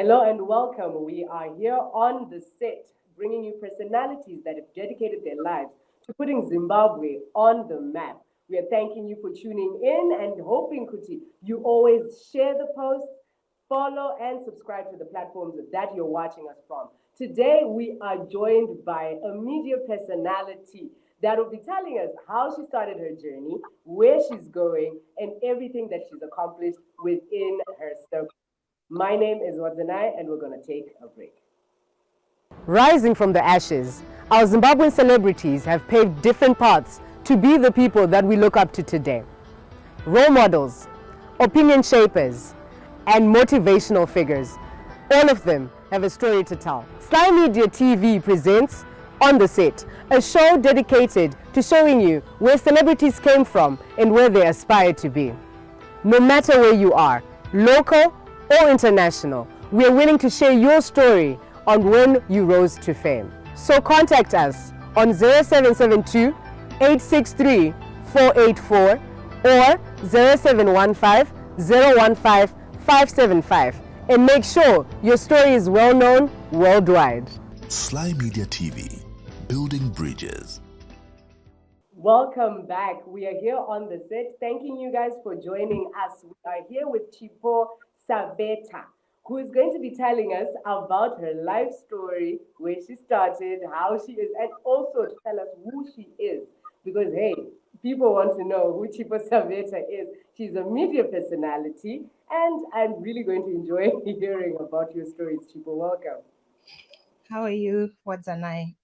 Hello and welcome. We are here on the set, bringing you personalities that have dedicated their lives to putting Zimbabwe on the map. We are thanking you for tuning in and hoping, Kuti, you always share the posts, follow, and subscribe to the platforms that you're watching us from. Today, we are joined by a media personality that will be telling us how she started her journey, where she's going, and everything that she's accomplished within her circle. My name is Wadzanai, and we're going to take a break. Rising from the ashes, our Zimbabwean celebrities have paved different paths to be the people that we look up to today. Role models, opinion shapers, and motivational figures. All of them have a story to tell. SlyMedia TV presents On the Set, a show dedicated to showing you where celebrities came from and where they aspire to be. No matter where you are, local or international, we are willing to share your story on when you rose to fame. So contact us on 0772 863 484 or 0715 015 575 and make sure your story is well known worldwide. Sly Media TV, building bridges. Welcome back. We are here on the set. Thanking you guys for joining us. We are here with Chipo Sabeta, who is going to be telling us about her life story, where she started, how she is, and also to tell us who she is. Because, hey, people want to know who Chipo Sabeta is. She's a media personality, and I'm really going to enjoy hearing about your stories, Chipo. Welcome. How are you? What's an eye?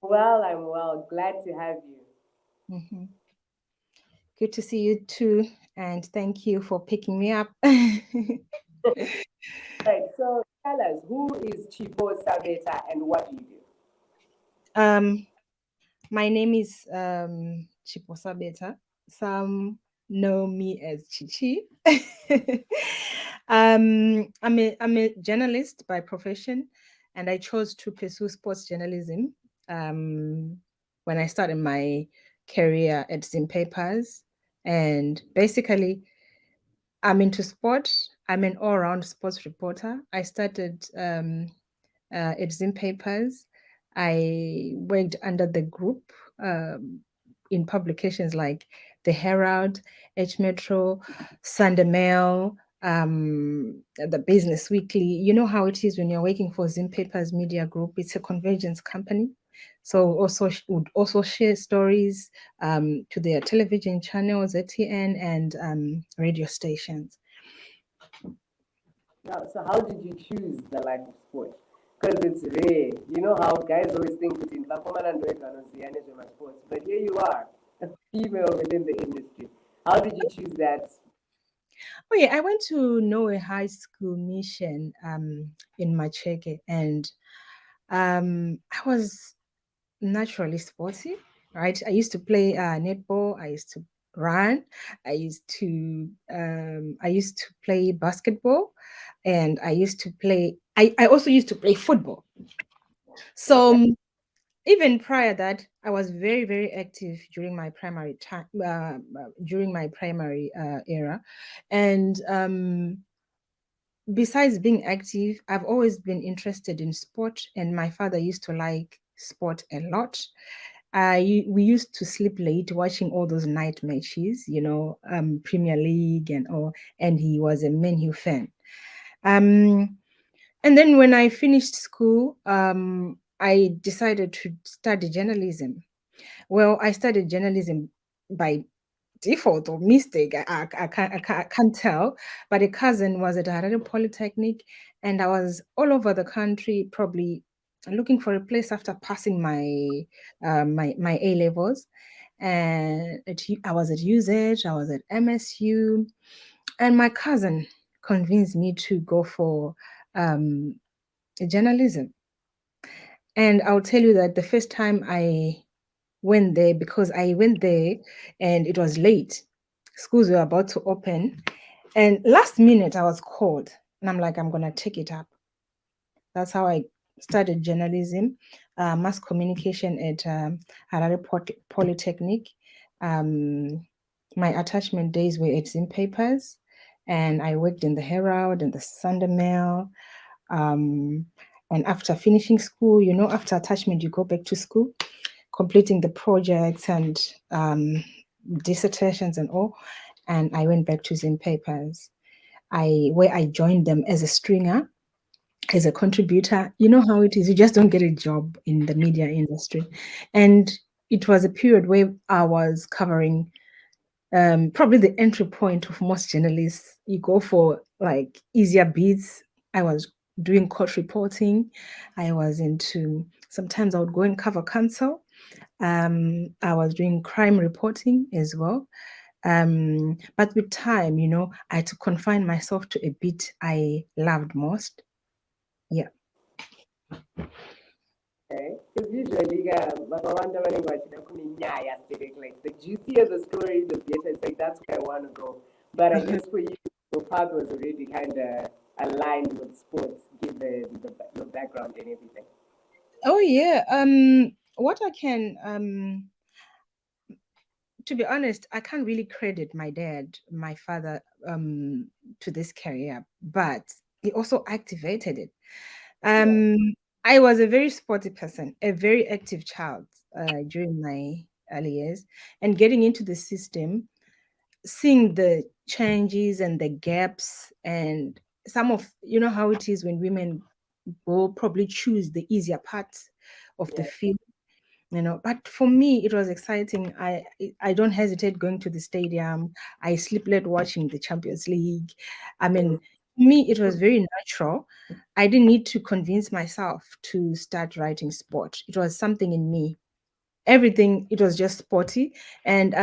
Well, I'm well. Glad to have you. Mm-hmm. Good to see you too, and thank you for picking me up. Right, so tell us, who is Chipo Sabeta and what do you do? My name is Chipo Sabeta. Some know me as Chichi. I'm a journalist by profession, and I chose to pursue sports journalism when I started my career at Zim Papers. And basically, I'm into sport. I'm an all-round sports reporter. I started at Zim Papers. I worked under the group in publications like The Herald, H Metro, Sunday Mail, the Business Weekly. You know how it is when you're working for Zim Papers Media Group. It's a convergence company. So also would also share stories to their television channels, ATN, and radio stations. Now, so how did you choose the life of sport? Because it's rare. You know how guys always think it's in sports, but here you are, a female within the industry. How did you choose that? Oh yeah, I went to Norway High School Mission in Macheke, and I was naturally sporty, right? I used to play netball. I used to run. I used to play basketball, and I used to play. I also used to play football. So even prior that, I was very, very active during my primary time, era, and besides being active, I've always been interested in sport, and my father used to like sport a lot. We used to sleep late watching all those night matches, Premier League and all, and he was a Man U fan. And then when I finished school, I decided to study journalism. Well, I studied journalism by default or mistake. I can't tell, but a cousin was at Harare Polytechnic, and I was all over the country, probably looking for a place after passing my my A levels. And I was at UZ, I was at MSU, and my cousin convinced me to go for journalism. And I'll tell you that the first time I went there, because I went there and it was late, schools were about to open, and last minute I was called, and I'm like, I'm gonna take it up. That's how I started journalism, mass communication at Harare Polytechnic. My attachment days were at Zim Papers, and I worked in the Herald and the Sunday Mail. And after finishing school, after attachment, you go back to school, completing the projects and dissertations and all. And I went back to Zim Papers, where I joined them as a stringer, as a contributor. You know how it is, you just don't get a job in the media industry. And it was a period where I was covering probably the entry point of most journalists. You go for like easier beats. I was doing court reporting. I was sometimes I would go and cover counsel. I was doing crime reporting as well. But with time, I had to confine myself to a bit I loved most. Yeah. Okay, because usually, but I wonder when like the juicier the story, the better. It's like that's where I want to go. But I guess for you, your path was already kind of aligned with sports, given your background and everything. Oh yeah. What I can to be honest, I can't really credit my father, to this career, but he also activated it. I was a very sporty person, a very active child during my early years, and getting into the system, seeing the changes and the gaps, and some of, how it is when women will probably choose the easier parts of the Yeah. field, but for me it was exciting. I don't hesitate going to the stadium. I sleep late watching the Champions League. I mean, me, it was very natural. I didn't need to convince myself to start writing sport. It was something in me. Everything, it was just sporty. And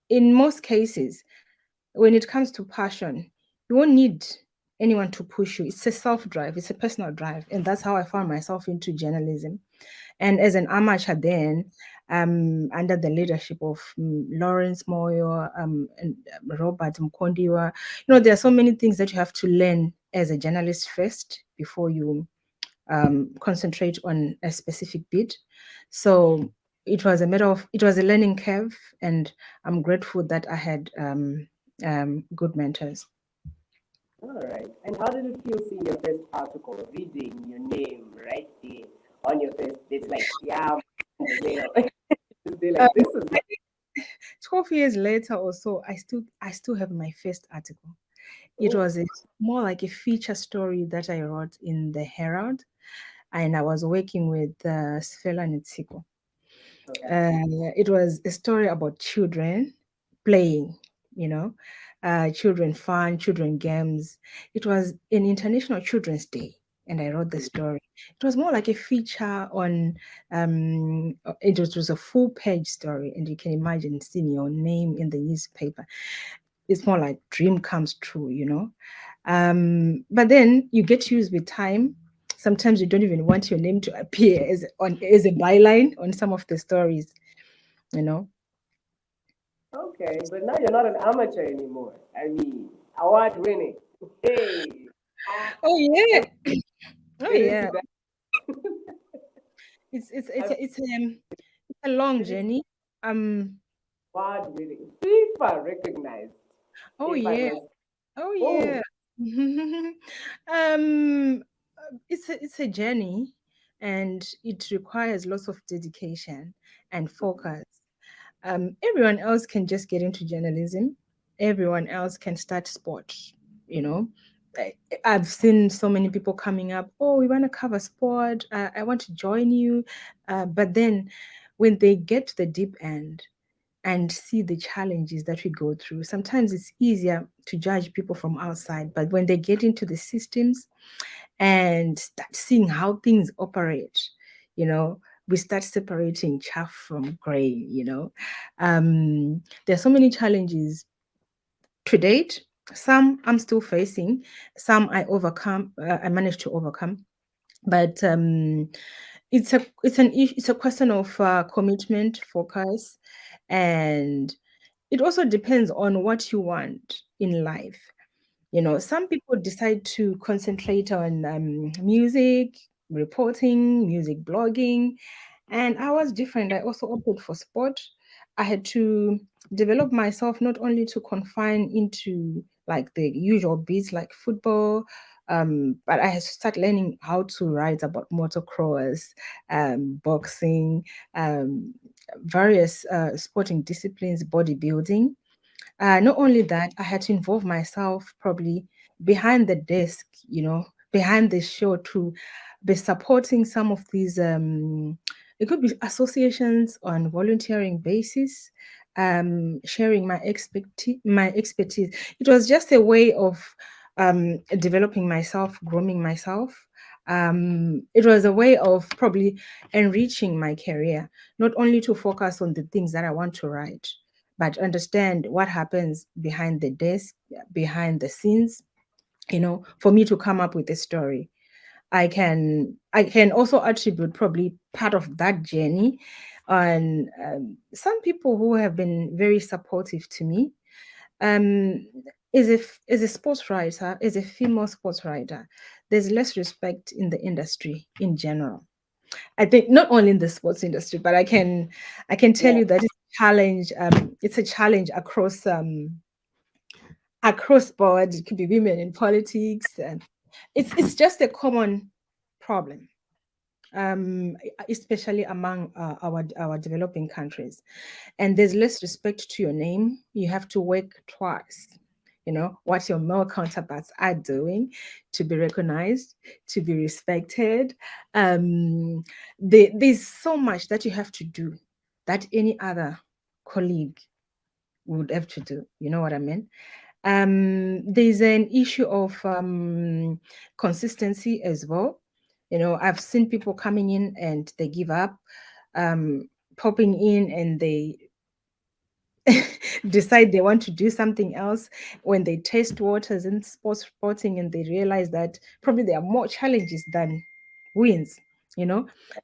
in most cases, when it comes to passion, you won't need anyone to push you. It's a self drive, it's a personal drive. And that's how I found myself into journalism. And as an amateur then, under the leadership of Lawrence Moyo and Robert Mkondiwa, there are so many things that you have to learn as a journalist first before you concentrate on a specific bit. So it was a learning curve, and I'm grateful that I had good mentors. All right. And how did it feel seeing your first article, reading your name right there on your first? It's like, yeah, they're Um, like, this is. I think 12 years later or so, I still have my first article. It Oh, was more like a feature story that I wrote in the Herald, and I was working with Sfela Nitsiko. okay. It was a story about children playing, children fun, children games. It was an International Children's Day, and I wrote the story. It was more like a feature on, it was a full page story, and you can imagine seeing your name in the newspaper. It's more like dream comes true. But then you get used with time. Sometimes you don't even want your name to appear as a byline on some of the stories, you know. Okay, but now you're not an amateur anymore. I mean, award winning. Hey, Oh yeah. let's Oh get into yeah. that. It's a long Did you journey. Um. award winning? FIFA recognized. Oh If I yeah. must. Oh Oh, yeah. um. It's a journey, and it requires lots of dedication and focus. Everyone else can just get into journalism. Everyone else can start sports. You know, I, I've seen so many people coming up. Oh, we want to cover sport. I want to join you, but then when they get to the deep end and see the challenges that we go through, sometimes it's easier to judge people from outside. But when they get into the systems and start seeing how things operate, you know, we start separating chaff from grain, There's so many challenges to date. Some I'm still facing, some I managed to overcome. But it's a question of commitment, focus, and it also depends on what you want in life. Some people decide to concentrate on music, reporting, music blogging, and I was different. I also opted for sport. I had to develop myself not only to confine into like the usual beats like football. But I had to start learning how to write about motocross, boxing, various sporting disciplines, bodybuilding. Not only that, I had to involve myself probably behind the desk, behind the show to be supporting some of these. It could be associations on volunteering basis, sharing my expertise. It was just a way of developing myself, grooming myself. It was a way of probably enriching my career, not only to focus on the things that I want to write, but understand what happens behind the desk, behind the scenes, for me to come up with a story. I can also attribute probably part of that journey on some people who have been very supportive to me. Um, as a sports writer, as a female sports writer, there's less respect in the industry in general. I think not only in the sports industry, but I can tell Yeah. you that it's a challenge. It's a challenge across board. It could be women in politics, and it's just a common problem, especially among our developing countries. And there's less respect to your name. You have to work twice. What your male counterparts are doing to be recognized, to be respected. There's so much that you have to do that any other colleague would have to do. You know what I mean? There's an issue of consistency as well. I've seen people coming in and they give up, popping in and they decide they want to do something else when they taste waters in sporting and they realize that probably there are more challenges than wins,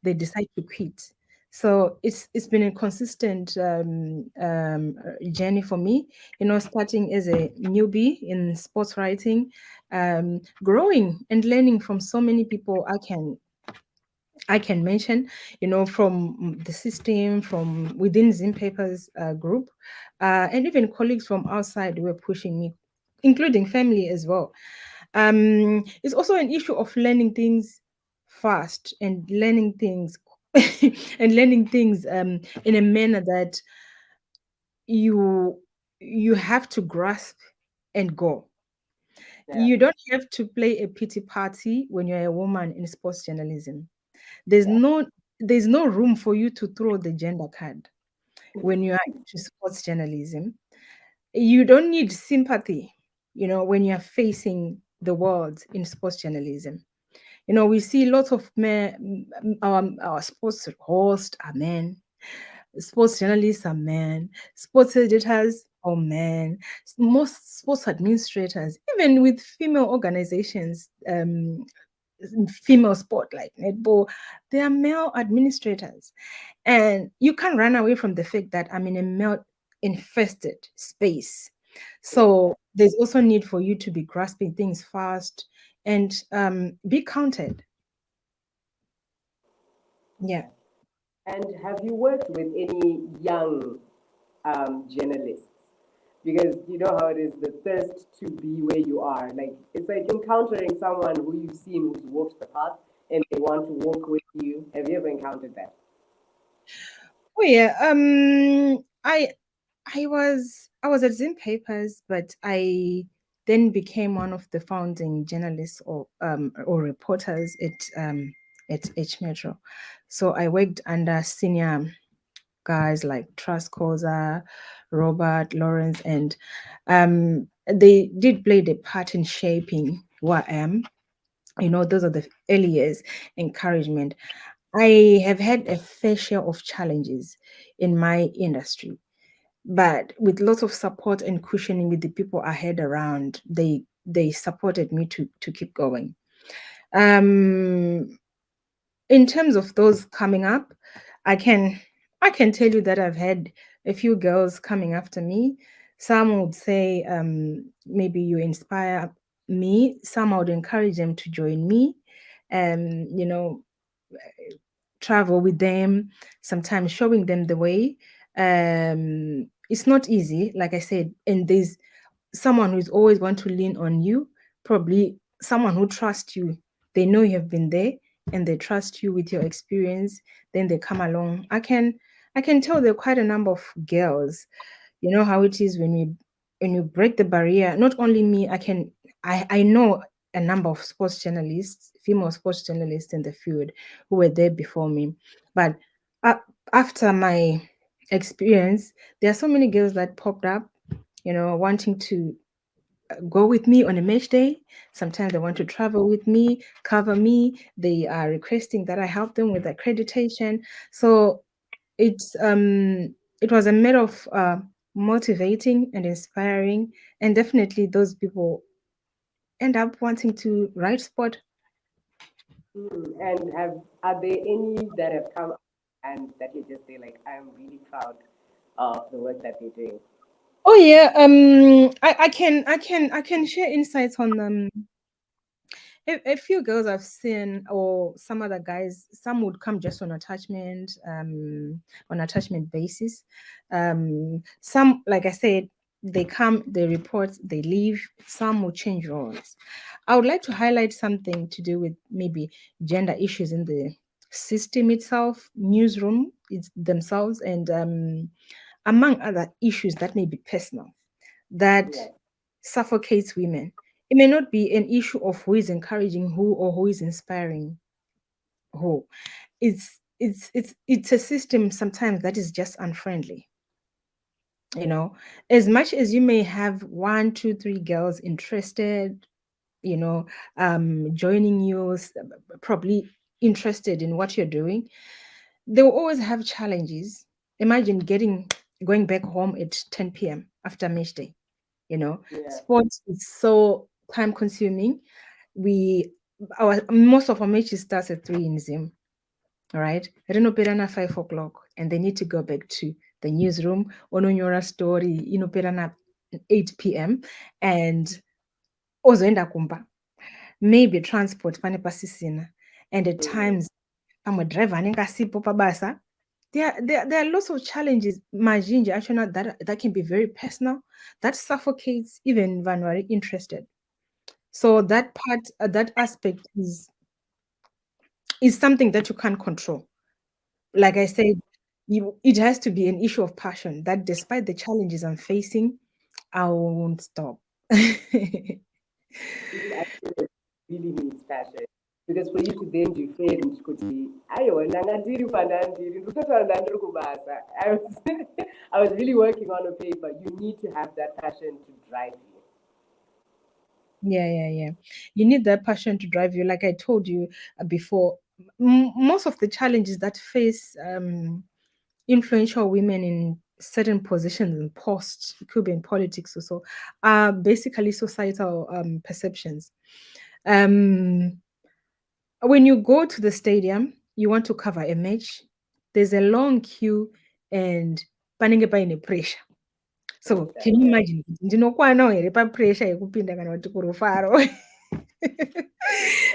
they decide to quit. So it's been a consistent journey for me, starting as a newbie in sports writing, growing and learning from so many people I can mention, from the system, from within Zimbabwe's group, and even colleagues from outside were pushing me, including family as well. It's also an issue of learning things fast and learning things and learning things in a manner that you you have to grasp and go. Yeah. You don't have to play a pity party when you're a woman in sports journalism. There's no there's no room for you to throw the gender card when you are into sports journalism. You don't need sympathy, when you're facing the world in sports journalism. We see lots of men, our sports hosts are men, sports journalists are men, sports editors are men, most sports administrators, even with female organizations, female sport like netball, they are male administrators. And you can't run away from the fact that I'm in a male infested space. So there's also need for you to be grasping things fast and be counted. Yeah. And have you worked with any young journalists? Because you know how it is, the thirst to be where you are. Like it's like encountering someone who you've seen who's walked the path and they want to walk with you. Have you ever encountered that? Oh yeah. I was at Zim Papers, but I then became one of the founding journalists or reporters at H Metro. So I worked under senior guys like Trascosa, Robert, Lawrence, and they did play the part in shaping who I am. Those are the early years, encouragement. I have had a fair share of challenges in my industry, but with lots of support and cushioning with the people I had around, they supported me to keep going. Um, in terms of those coming up, I can I can tell you that I've had a few girls coming after me. Some would say maybe you inspire me. Some I would encourage them to join me. Um, you know, Travel with them, sometimes showing them the way. It's not easy, like I said, and there's someone who's always want to lean on you, probably someone who trusts you. They know you have been there and they trust you with your experience. Then they come along. I can tell there are quite a number of girls. You know how it is when you break the barrier. Not only me, I know a number of sports journalists, female sports journalists in the field who were there before me. But uh, after my experience, there are so many girls that popped up, wanting to go with me on a match day. Sometimes they want to travel with me, cover me. They are requesting that I help them with accreditation. So it was a matter of motivating and inspiring, and definitely those people end up wanting to write sport. And are there any that have come and that you just say like, I'm really proud of the work that they're doing? Oh yeah, I can share insights on a few girls I've seen, or some other guys. Some would come just on attachment basis. Some, like I said, they come, they report, they leave. Some will change roles. I would like to highlight something to do with maybe gender issues in the system itself, newsroom themselves, and among other issues that may be personal, that Yes. suffocates women. It may not be an issue of who is encouraging who or who is inspiring who. It's a system sometimes that is just unfriendly. You know, as much as you may have one, two, three girls interested, you know, joining you, probably interested in what you're doing, they will always have challenges. Imagine going back home at 10 p.m. after match day. Yeah. Sports is so time consuming. We our Most of our matches starts at 3 in Zim. All right. Rinoperana 5 o'clock, and they need to go back to the newsroom. Ononyora story, inoperana 8 p.m. and ozoenda kumba. Maybe transport pane pasisina. And at times I'm driver anenge asipo pabasa. There are lots of challenges, Majinja, actually, not that can be very personal, that suffocates even when we're interested. So that part, that aspect is something that you can't control. Like I said, it has to be an issue of passion that despite the challenges I'm facing, I won't stop. I feel it really needs passion. Because for you to then defend kuti aiona ngandiri pandandiri ndikutaura ndandiri kubasa. I was really working on a paper. You need to have that passion to drive you. Yeah. You need that passion to drive you. Like I told you before, most of the challenges that face influential women in certain positions and posts, it could be in politics also, are basically societal perceptions. When you go to the stadium, you want to cover a match, there's a long queue and panenge paine pressure. So can you imagine? Ndinokwana here pressure yekupinda kana kuti kurufaro.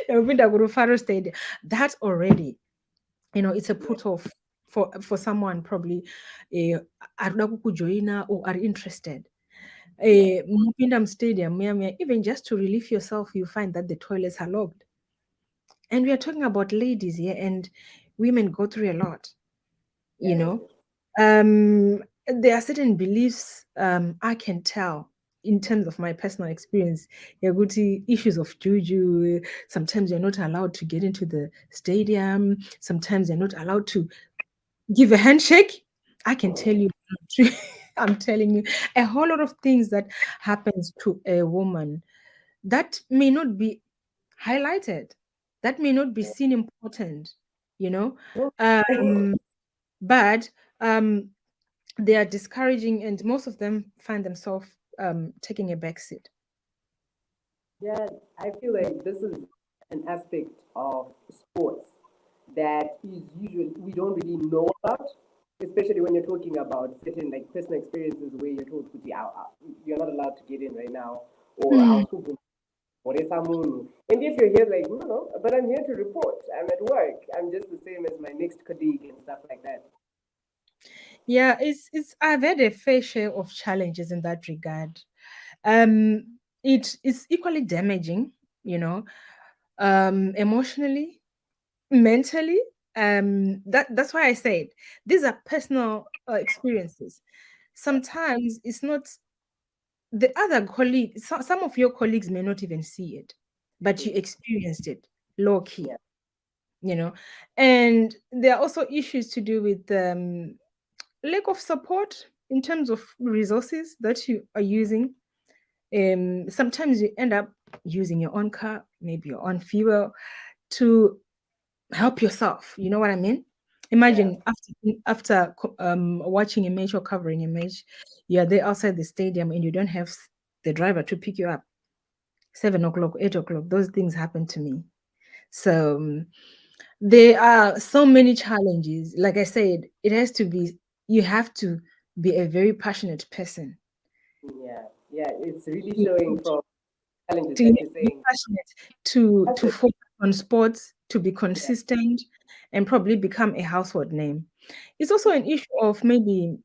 Yekupinda kurufaro stadium. That already, it's a put off for someone probably arikuda kukujoina or are interested. Mupinda stadium, even just to relieve yourself, you find that the toilets are locked. And we are talking about ladies here, and women go through a lot, you know. There are certain beliefs I can tell in terms of my personal experience. Yaguti, issues of juju. Sometimes you're not allowed to get into the stadium. Sometimes you're not allowed to give a handshake. I can tell you, I'm telling you, a whole lot of things that happens to a woman that may not be highlighted, that may not be seen important, you know. But they are discouraging, and most of them find themselves taking a backseat. Yeah, I feel like this is an aspect of sports that is usually we don't really know about, especially when you're talking about certain like personal experiences where you're told, "Kuti, you're not allowed to get in right now," or "I'll or and if you're here like, no, but I'm here to report. I'm at work. I'm just the same as my next colleague and stuff like that. Yeah, it's I've had a fair share of challenges in that regard. It is equally damaging, emotionally, mentally. That's why I said these are personal experiences. Sometimes it's not the other colleague. Some of your colleagues may not even see it, but you experienced it low key. Yeah. And there are also issues to do with lack of support in terms of resources that you are using. Sometimes you end up using your own car, maybe your own fuel, to help yourself. You know what I mean? Imagine after watching a match or covering a match, you're there outside the stadium and you don't have the driver to pick you up. 7 o'clock, 8 o'clock, those things happen to me. So there are so many challenges. Like I said, you have to be a very passionate person Yeah, it's really to, showing from challenges to that you're be saying. passionate to focus on sports, to be consistent, and probably become a household name. It's also an issue of maybe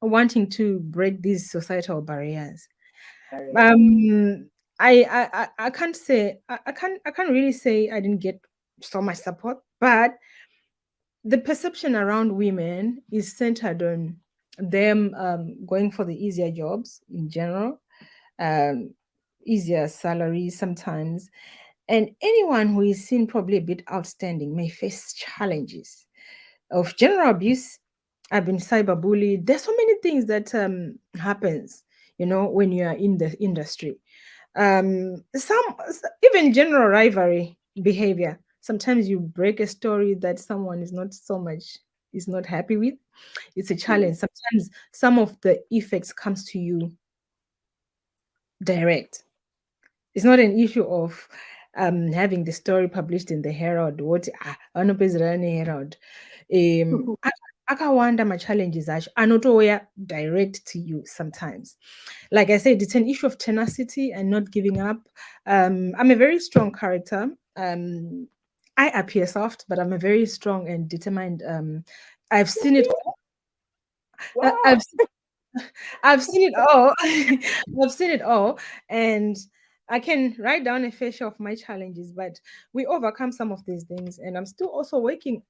wanting to break these societal barriers. Um, I can't say I can't really say I didn't get so much support, but the perception around women is centered on them going for the easier jobs in general, um, easier salaries sometimes. And anyone who is seen probably a bit outstanding may face challenges of general abuse. I've been cyberbullied. There's so many things that happens, when you are in the industry. Some even general rivalry behavior. Sometimes you break a story that someone is not happy with. It's a challenge. Sometimes some of the effects comes to you direct. It's not an issue of having the story published in the Herald. What Herald. Akawanda my challenges are not always direct to you sometimes. Like I said, it's an issue of tenacity and not giving up. I'm a very strong character. I appear soft, but I'm a very strong and determined. I've seen it all. Wow. I've seen it all. I've seen it all, and I can write down a fair share of my challenges. But we overcome some of these things, and I'm still also working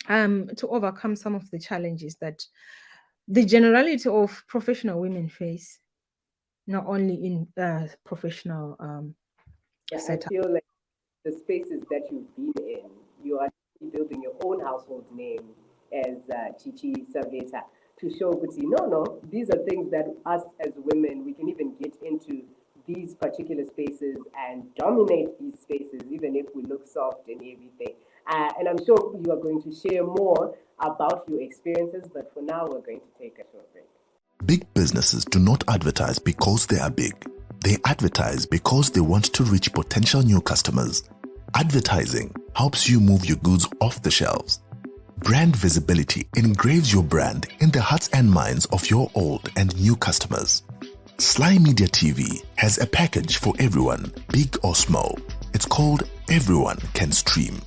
to overcome some of the challenges that the generality of professional women face, not only in professional Yeah, I setup. feel like the spaces that you've been in, you are building your own household name as Chichi Sabeta to show Kuti, no, these are things that us as women, we can even get into these particular spaces and dominate these spaces, even if we look soft and everything. And I'm sure you are going to share more about your experiences, but for now, we're going to take a short break. Big businesses do not advertise because they are big. They advertise because they want to reach potential new customers. Advertising helps you move your goods off the shelves. Brand visibility engraves your brand in the hearts and minds of your old and new customers. SlyMedia TV has a package for everyone, big or small. It's called Everyone Can Stream.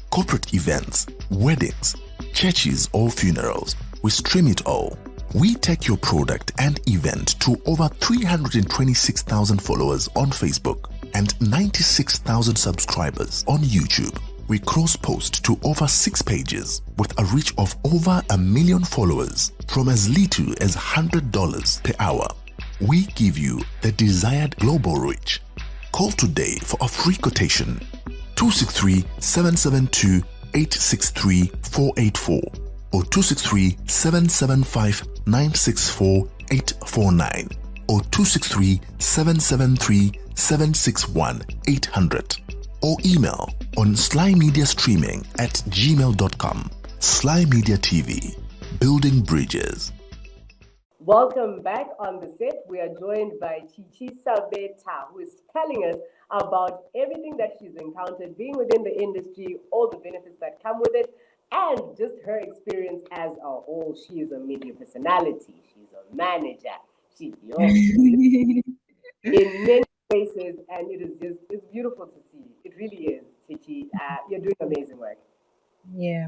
Corporate events, weddings, churches or funerals, we stream it all. We take your product and event to over 326,000 followers on Facebook and 96,000 subscribers on YouTube. We cross-post to over 6 pages with a reach of over 1 million followers from as little as $100 per hour. We give you the desired global reach. Call today for a free quotation. 263-772-863-484 or 263-775-964-849 or 263-773-761-800 or email on slymediastreaming@gmail.com. Sly Media TV, building bridges. Welcome back on the set. We are joined by Chichi Sabeta, who is telling us about everything that she's encountered being within the industry, all the benefits that come with it, and just her experience as a whole. She is a media personality. She's a manager. She's in many places, and it's beautiful to see. It really is, Chichi. You're doing amazing work. Yeah.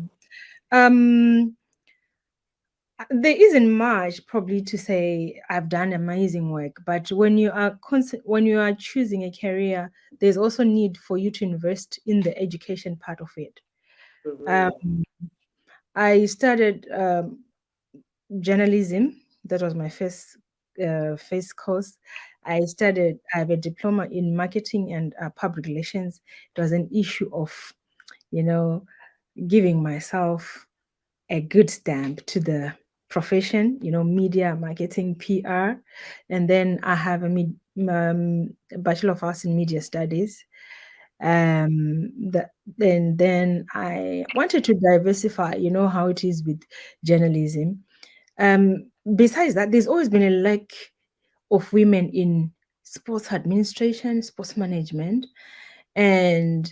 Um, There isn't much probably to say I've done amazing work, but when you are choosing a career, there's also need for you to invest in the education part of it. Um, I started journalism. That was my first course. I have a diploma in marketing and public relations. It was an issue of, you know, giving myself a good stamp to the profession, media, marketing, PR. And then I have a Bachelor of Arts in Media Studies. Then I wanted to diversify, how it is with journalism. Besides that, there's always been a lack of women in sports administration, sports management, and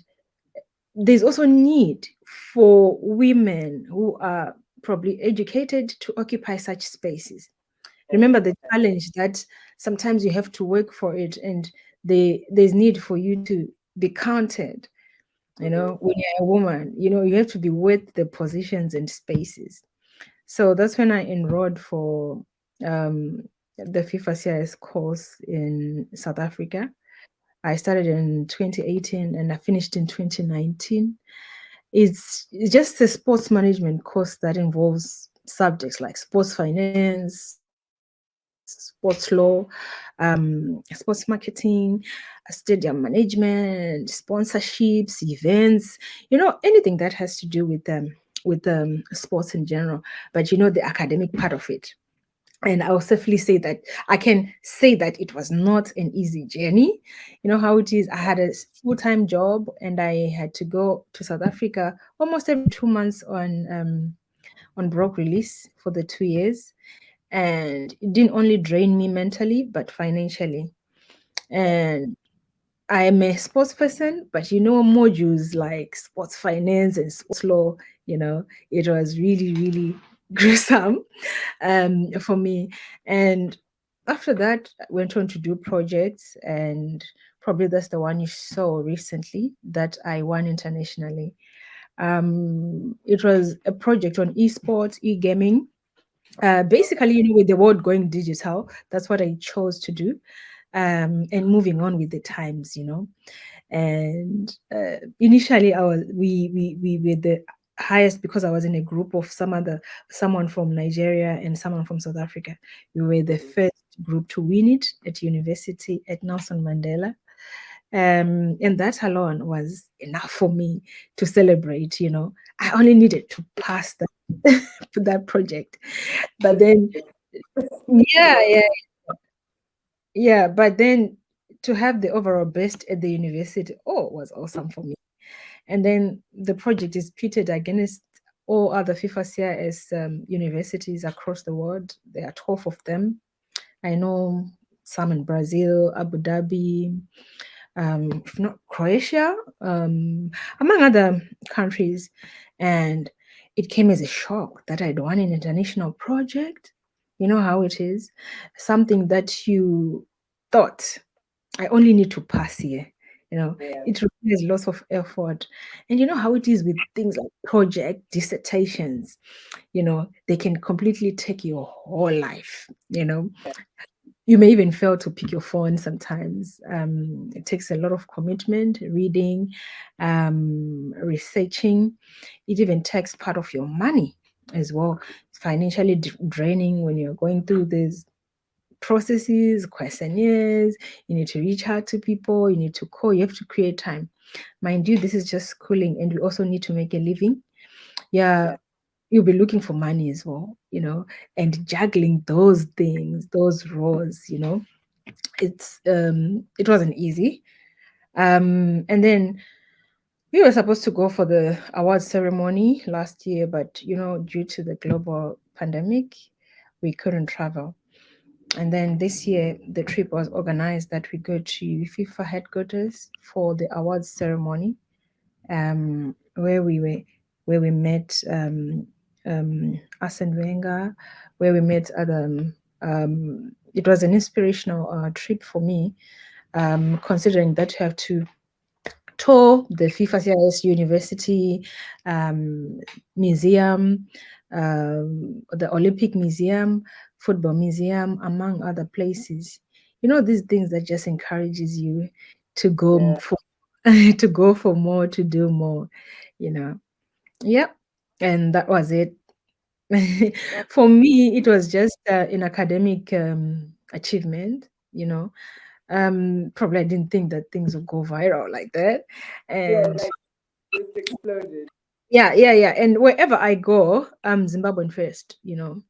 there's also need for women who are probably educated to occupy such spaces. Remember the challenge that sometimes you have to work for it, and there's need for you to be counted. When you're a woman, you have to be worth the positions and spaces. So that's when I enrolled for the FIFA CIS course in South Africa. I started in 2018 and I finished in 2019. It's just a sports management course that involves subjects like sports finance, sports law, sports marketing, stadium management, sponsorships, events, anything that has to do with sports in general, but the academic part of it. And I'll safely say that I can say that it was not an easy journey. You know how it is. I had a full-time job and I had to go to South Africa almost every 2 months on broke release for the 2 years. And it didn't only drain me mentally, but financially. And I'm a sports person, but modules like sports finance and sports law, it was really, really gruesome for me. And after that, I went on to do projects, and probably that's the one you saw recently that I won internationally. It was a project on esports, e-gaming. Basically, with the world going digital, that's what I chose to do, and moving on with the times. And initially, we were the highest because I was in a group of someone from Nigeria and someone from South Africa. We were the first group to win it at university at Nelson Mandela. And that alone was enough for me to celebrate. I only needed to pass that project. But then, yeah, yeah. But then to have the overall best at the university, was awesome for me. And then the project is pitted against all other FIFA CIS universities across the world. There are 12 of them. I know some in Brazil, Abu Dhabi, if not Croatia, among other countries. And it came as a shock that I'd won an international project. You know how it is. Something that you thought, I only need to pass here. It requires lots of effort. And you know how it is with things like project dissertations. They can completely take your whole life. You may even fail to pick your phone sometimes. It takes a lot of commitment, reading, researching. It even takes part of your money as well. It's financially draining when you're going through these processes, questionnaires. You need to reach out to people. You need to call. You have to create time. Mind you, this is just schooling, and we also need to make a living. Yeah, you'll be looking for money as well, and juggling those things, those roles, it wasn't easy. And then we were supposed to go for the awards ceremony last year, but due to the global pandemic, we couldn't travel. And then this year, the trip was organized that we go to FIFA headquarters for the awards ceremony, where we met Arsene Wenger, where we met other. It was an inspirational trip for me, considering that you have to tour the FIFA CIS University museum, the Olympic Museum, Football Museum, among other places. You know, these things that just encourages you to go Yeah. for to go for more, to do more, you know. Yep. And that was it. For me, it was just an academic achievement, you know. Probably I didn't think that things would go viral like that. Yeah, And like just exploded. yeah. And wherever I go, I'm Zimbabwean first, you know.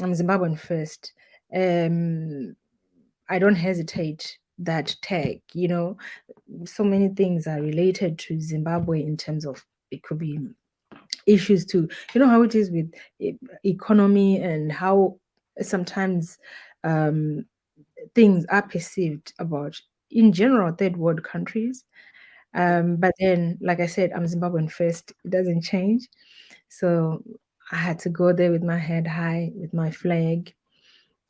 I'm Zimbabwean first. Um, I don't hesitate that tag, you know. So many things are related to Zimbabwe in terms of it could be issues to, you know, how it is with economy and how sometimes um, things are perceived about, in general, third world countries. But then, like I said, I'm Zimbabwean first. It doesn't change. So I had to go there with my head high, with my flag,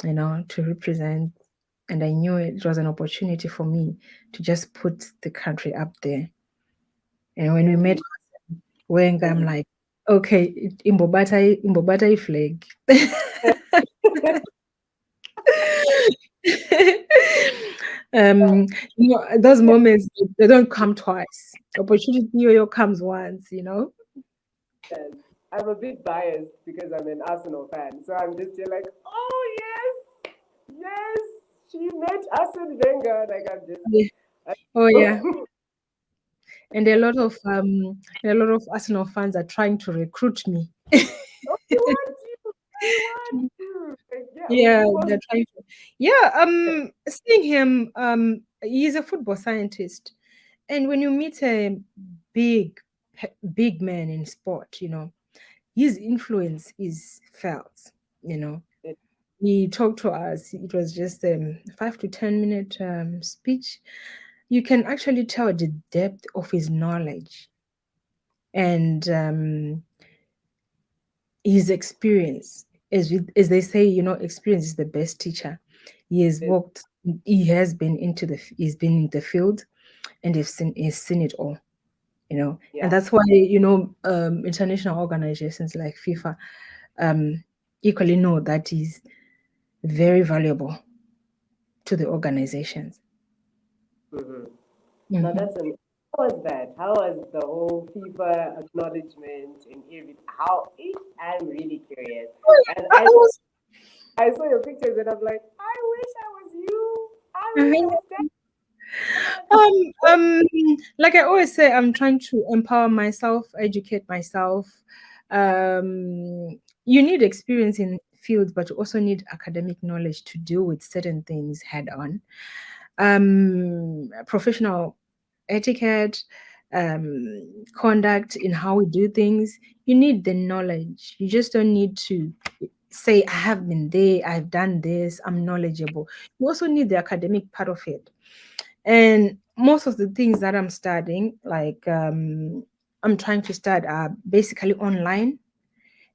you know, to represent. And I knew it was an opportunity for me to just put the country up there. And when we met And Wenga, I'm like, okay, Imbobata flag. um, you know, those moments they don't come twice. Opportunity comes once, you know. yes, I'm a bit biased because I'm an Arsenal fan. So I'm just here like, oh yes, yes, she met Arsene Wenger. Like I'm just, Yeah. I, Oh yeah. oh, And a lot of Arsenal fans are trying to recruit me. we want you, I want you. Like, yeah, Yeah, who was they're trying to. Yeah, seeing him, he's a football scientist, and when you meet a big, big man in sport, you know, his influence is felt. You know, it? he talked to us. It was just 5 to 10 minute speech. You can actually tell the depth of his knowledge and his experience. As they say, you know, experience is the best teacher. He has It, walked. He has been into the. He's been in the field, and he's seen it all. You know, and yeah. that's why, you know, international organizations like FIFA um, equally know that he's very valuable to the organizations. Mm-hmm. Now Mhm. that's an. How was that? How was the whole FIFA acknowledgement and everything? How? I'm really curious. And I was, I saw your pictures and I'm like, I wish I was you. I wish I was that. um, like I always say, I'm trying to empower myself, educate myself. You need experience in fields, but you also need academic knowledge to deal with certain things head on. Professional etiquette, conduct in how we do things. You need the knowledge. You just don't need to say, I have been there, I've done this, I'm knowledgeable. You also need the academic part of it. And most of the things that I'm studying, like I'm trying to start are basically online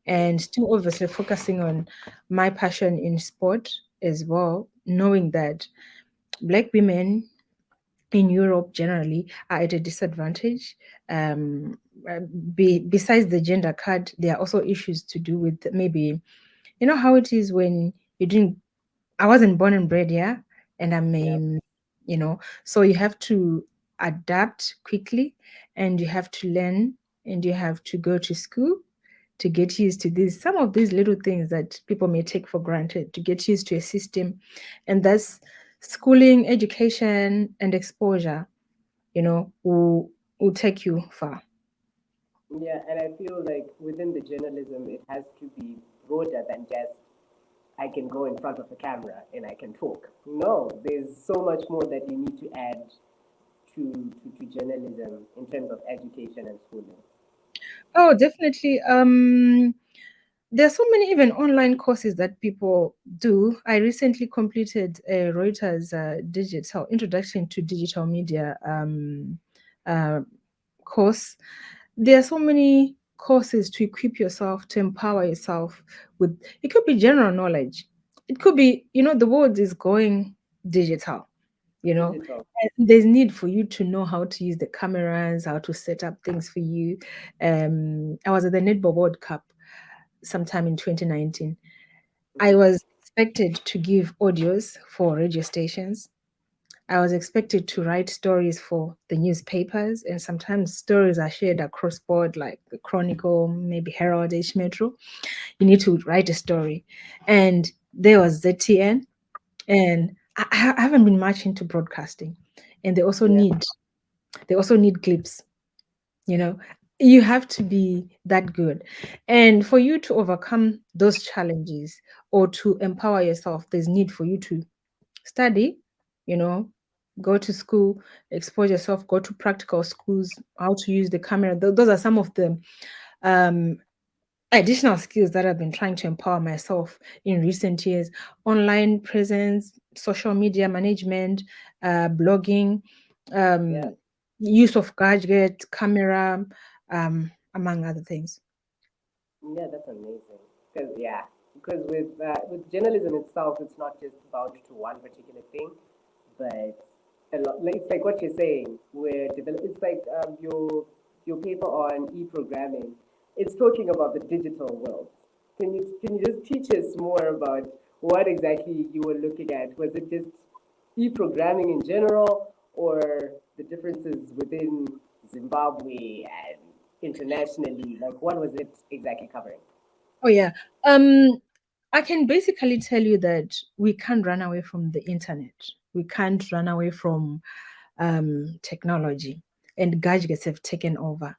and still obviously focusing on my passion in sport as well, knowing that Black women in Europe generally are at a disadvantage. Um, uh, Besides the gender card, there are also issues to do with maybe, you know, how it is when you didn't, I wasn't born and bred here, and I'm Yeah. a, you know, so you have to adapt quickly and you have to learn and you have to go to school to get used to these, some of these little things that people may take for granted, to get used to a system. And that's schooling, education, and exposure, you know, will take you far. Yeah, and I feel like within the journalism, it has to be broader than just I can go in front of a camera and I can talk. No, there's so much more that you need to add to journalism in terms of education and schooling. Oh, definitely. There are so many even online courses that people do. I recently completed a Reuters digital introduction to digital media uh, course. There are so many courses to equip yourself, to empower yourself with. It could be general knowledge. It could be, you know, the world is going digital, you know. Digital. And there's need for you to know how to use the cameras, how to set up things for you. I was at the Netball World Cup sometime in 2019. I was expected to give audios for radio stations. I was expected to write stories for the newspapers, and sometimes stories are shared across board, like the Chronicle, maybe Herald, H Metro. You need to write a story. And there was ZTN, and I haven't been much into broadcasting. And Yeah. they also need clips, you know. You have to be that good. And for you to overcome those challenges or to empower yourself, there's need for you to study, you know, go to school, expose yourself, go to practical schools, how to use the camera. Those are some of the um, additional skills that I've been trying to empower myself in recent years. Online presence, social media management, blogging, Yeah. um, use of gadget, camera, among other things. Yeah, that's amazing. Because with journalism itself, it's not just bound to one particular thing, but it's like what you're saying. It's like your paper on e-programming. It's talking about the digital world. Can you just teach us more about what exactly you were looking at? Was it just e-programming in general, or the differences within Zimbabwe and internationally? Like, what was it exactly covering? Oh yeah. Um, I can basically tell you that we can't run away from the internet. We can't run away from technology, and gadgets have taken over.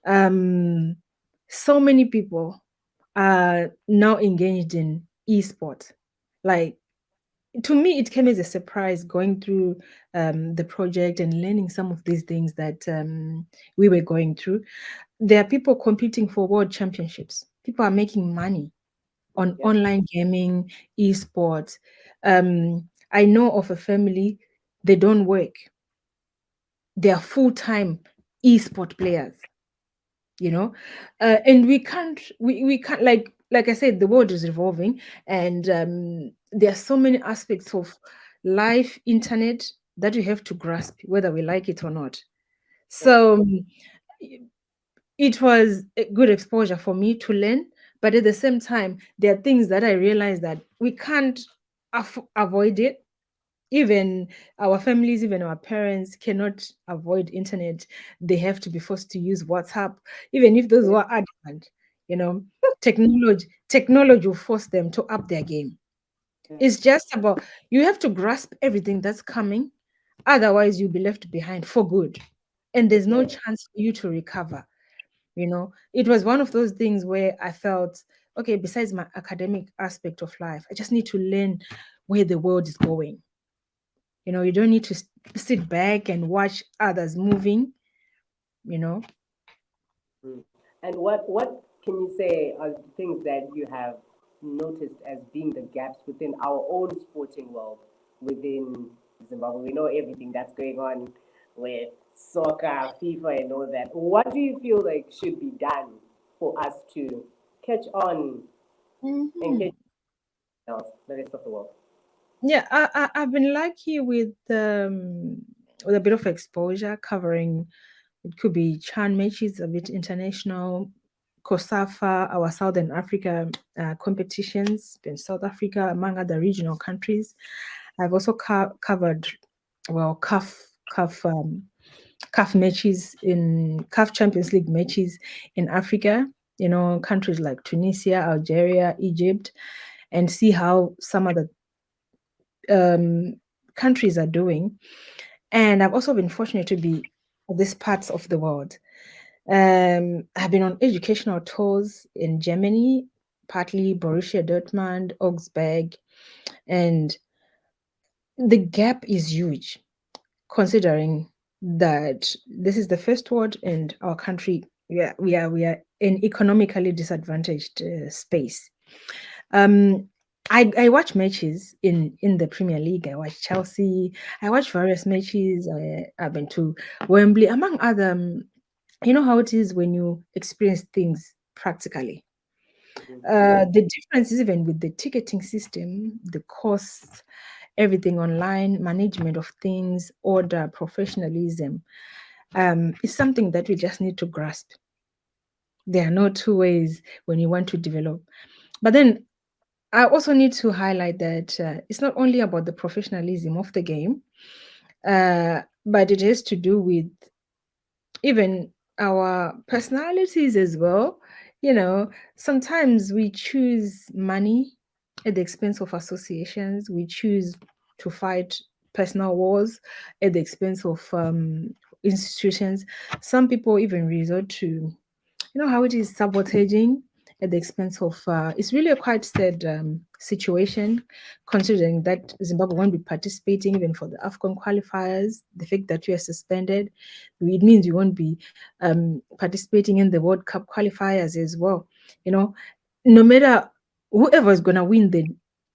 Um, so many people are now engaged in esports. Like, to me, it came as a surprise going through the project and learning some of these things that we were going through. There are people competing for world championships. People are making money on Yeah. online gaming, esports. I know of a family, they don't work. They are full-time esport players, you know. And we can't, like I said, the world is evolving, and there are so many aspects of life, internet, that we have to grasp, whether we like it or not. So it was a good exposure for me to learn, but at the same time there are things that I realized that we can't avoid it. Even our families, even our parents cannot avoid internet. They have to be forced to use WhatsApp, even if those who are adamant, you know. Technology will force them to up their game. It's just about, you have to grasp everything that's coming, otherwise you'll be left behind for good, and there's no Yeah. chance for you to recover. You know, it was one of those things where I felt, okay, besides my academic aspect of life, I just need to learn where the world is going. You know, you don't need to sit back and watch others moving, you know. Mm. And what can you say are the things that you have noticed as being the gaps within our own sporting world within Zimbabwe? We know everything that's going on with soccer, FIFA, and all that. What do you feel like should be done for us to catch on and Mhm. catch else, the rest of the world? Yeah, I've been lucky with a bit of exposure covering. It could be Chan matches, a bit international, COSAFA, our Southern Africa competitions in South Africa, among other regional countries. I've also covered, well, CAF matches in CAF Champions League matches in Africa, you know, countries like Tunisia, Algeria, Egypt, and see how some of the um, countries are doing. And I've also been fortunate to be at these parts of the world. I've been on educational tours in Germany, partly Borussia Dortmund, Augsburg, and the gap is huge, considering that this is the first world and our country, we are in economically disadvantaged space. Um, I watch matches in the Premier League. I watch Chelsea. I watch various matches. I've been to Wembley, among other. You know how it is when you experience things practically. The difference is even with the ticketing system, the costs, everything online, management of things, order, professionalism, is something that we just need to grasp. There are no two ways when you want to develop. But then I also need to highlight that it's not only about the professionalism of the game, but it has to do with even our personalities as well. Sometimes we choose money at the expense of associations. We choose to fight personal wars at the expense of institutions. Some people even resort to, how it is, sabotaging at the expense of, it's really a quite sad situation, considering that Zimbabwe won't be participating even for the AFCON qualifiers. The fact that you are suspended, it means you won't be participating in the World Cup qualifiers as well. No matter whoever is going to win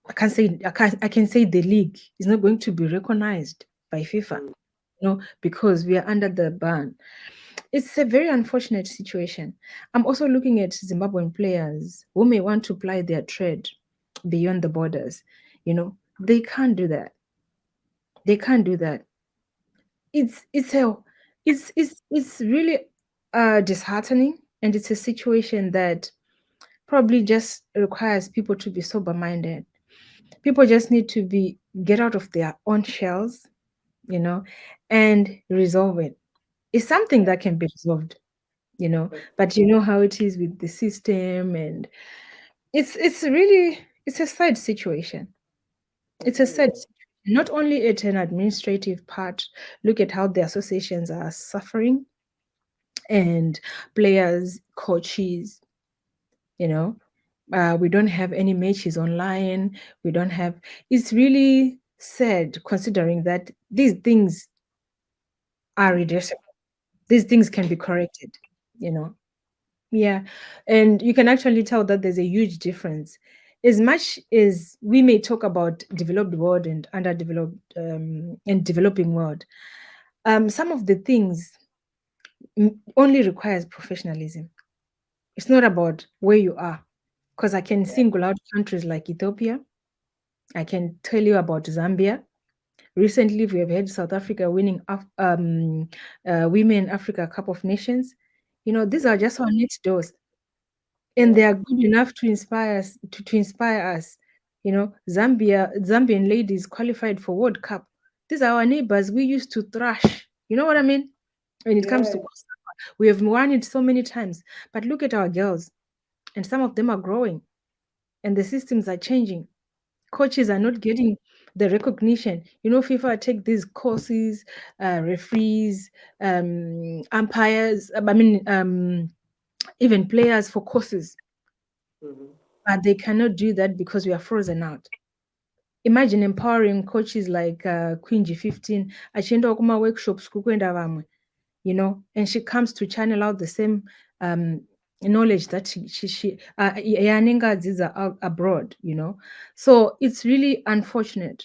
I can say the league is not going to be recognized by FIFA, because we are under the ban. It's a very unfortunate situation. I'm also looking at Zimbabwean players who may want to ply their trade beyond the borders. They can't do that. They can't do that. It's really disheartening, and it's a situation that probably just requires people to be sober-minded. People just need to get out of their own shells, and resolve it. It's something that can be resolved. But you know how it is with the system, and it's a sad situation. It's a sad situation. Not only at an administrative part, look at how the associations are suffering, and players, coaches, we don't have any matches online. It's really sad, considering that these things are redressable. These things can be corrected, Yeah, and you can actually tell that there's a huge difference. As much as we may talk about developed world and underdeveloped and developing world, some of the things only requires professionalism. It's not about where you are, because I can single out countries like Ethiopia. I can tell you about Zambia. Recently, we have had South Africa winning Women Africa Cup of Nations. These are just our next doors. And they are good enough to inspire us. Zambian ladies qualified for World Cup. These are our neighbors we used to thrash. You know what I mean? When it comes to Costa, we have won it so many times. But look at our girls, and some of them are growing, and the systems are changing. Coaches are not getting the recognition. FIFA take these courses, referees, umpires. Even players for courses. But they cannot do that because we are frozen out. Imagine empowering coaches like Queen G15. Achienda kuma workshops kukwenda vamwe, and she comes to channel out the same knowledge that she yanenga adzidza abroad. So it's really unfortunate,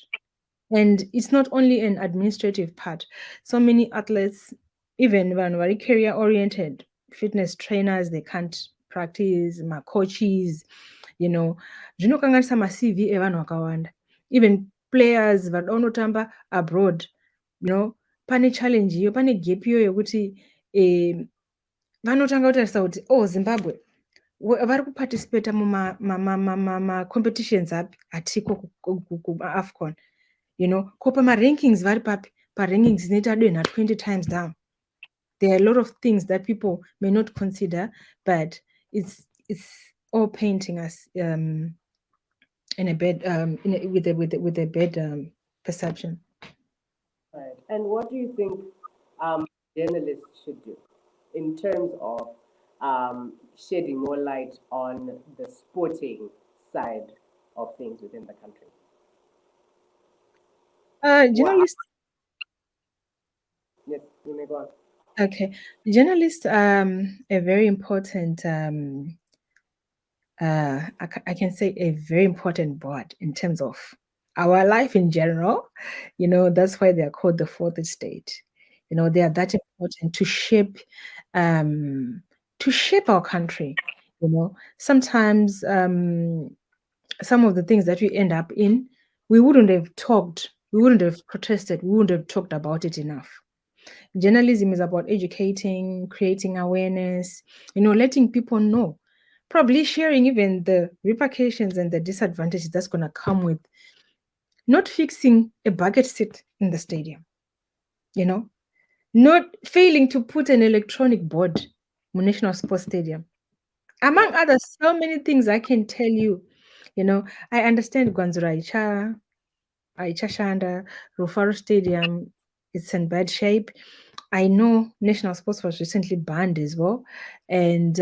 and it's not only an administrative part. So many athletes, even when very career oriented, fitness trainers, they can't practice. My coaches, zvinokanganisa ma-CV evanhu vakawanda. Even players vanotamba abroad, pane challenge iyo, pane gap iyo yokuti vanotanga kutarisa kuti Zimbabwe vari kuparticipata muma-competitions api, hatiko kuAFCON, ko pama-rankings vari papi, pa-rankings inoita donha 20 times down. There are a lot of things that people may not consider, but it's all painting us in a bad with a bad perception. Right. And what do you think journalists should do in terms of shedding more light on the sporting side of things within the country? Journalists. Yes, you may go on. Okay, journalists a very important. I can say a very important board in terms of our life in general. That's why they are called the fourth estate. They are that important to shape our country. Sometimes some of the things that we end up in, we wouldn't have talked, we wouldn't have protested, we wouldn't have talked about it enough. Journalism is about educating, creating awareness, letting people know, probably sharing even the repercussions and the disadvantages that's going to come with not fixing a bucket seat in the stadium, not failing to put an electronic board in National Sports Stadium. Among others, so many things I can tell you. I understand Gwanzura Aicha Shanda, Rufaro Stadium, it's in bad shape. I know National Sports was recently banned as well. And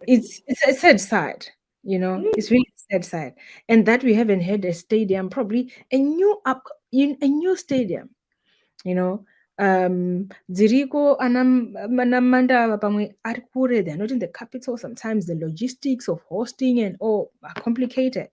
it's a sad side, it's really a sad side. And that we haven't had a stadium, probably a new stadium, Ziriko Anamanda Pamwe are kure, they're not in the capital. Sometimes the logistics of hosting and all are complicated.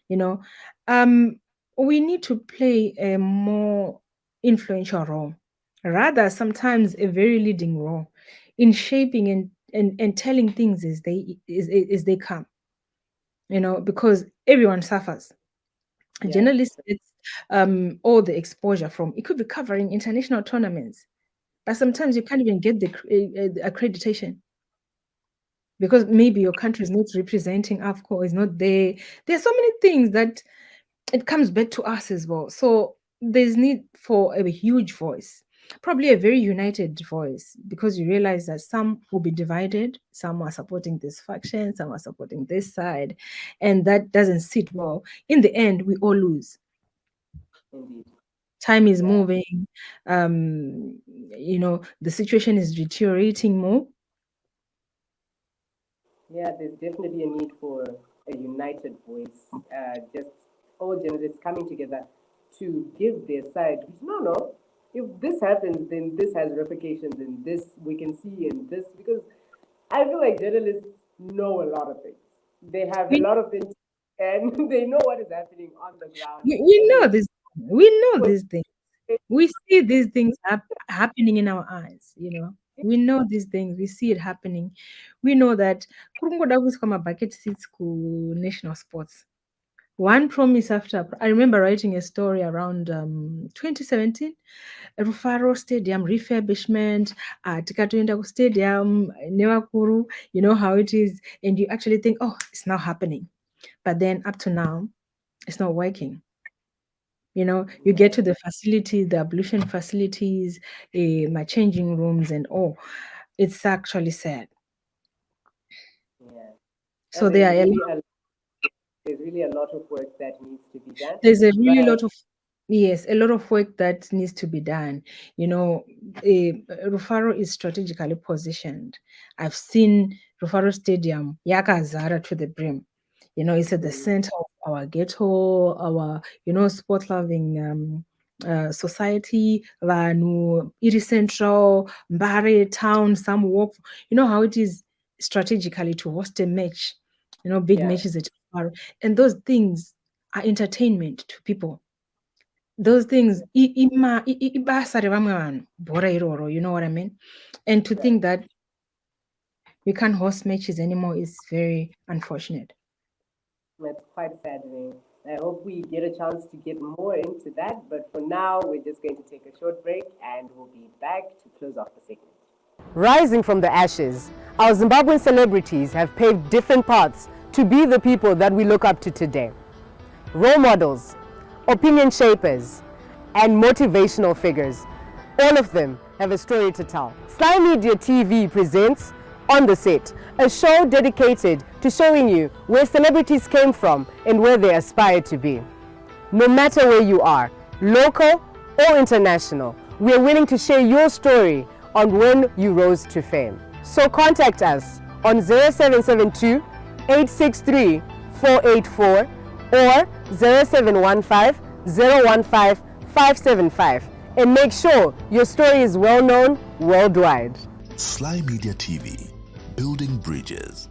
We need to play a more influential role, rather sometimes a very leading role in shaping and telling things as they come, because everyone suffers. Journalists get all the exposure from it could be covering international tournaments, but sometimes you can't even get the accreditation because maybe your country is not representing AFCO, is not there. There are so many things that it comes back to us as well. So there's need for a huge voice, probably a very united voice, because you realize that some will be divided, some are supporting this faction, some are supporting this side, and that doesn't sit well. In the end, we all lose. Indeed. Time is moving, the situation is deteriorating more. Yeah, there's definitely a need for a united voice, just all journalists coming together to give their side. No, if this happens, then this has repercussions, and this we can see in this, because I feel like journalists know a lot of things. They have a lot of things, and they know what is happening on the ground. We know this. We know these things. We see these things happening in our eyes. We know these things. We see it happening. We know that kurungoda kuiswa bucket seats ku national sports. One promise after. I remember writing a story around 2017. Rufaro Stadium refurbishment, tikatoenda ku stadium Newakuru, you know how it is, and you actually think, oh, it's now happening. But then up to now, it's not working. You get to the facility, the ablution facilities, my changing rooms and all. It's actually sad. Yeah. So there's really a lot of work that needs to be done. There's a really lot of a lot of work that needs to be done. Rufaro is strategically positioned. I've seen Rufaro Stadium, Yakazara to the brim. It's at the center of our ghetto, our, sport-loving society, Vanu, Iri Central, Mbare town, some walk. You know how it is strategically to host a match, big matches at Rufaro. And those things are entertainment to people. Those things, you know what I mean? And to think that we can't host matches anymore is very unfortunate. It's quite saddening. I hope we get a chance to get more into that. But for now, we're just going to take a short break and we'll be back to close off the segment. Rising from the ashes, our Zimbabwean celebrities have paved different paths to be the people that we look up to today. Role models, opinion shapers, and motivational figures. All of them have a story to tell. SlyMedia TV presents On the Set, a show dedicated to showing you where celebrities came from and where they aspire to be. No matter where you are, local or international, we are willing to share your story on when you rose to fame. So contact us on 0772 863 484 or 0715 015 575 and make sure your story is well known worldwide. Sly Media TV, building bridges.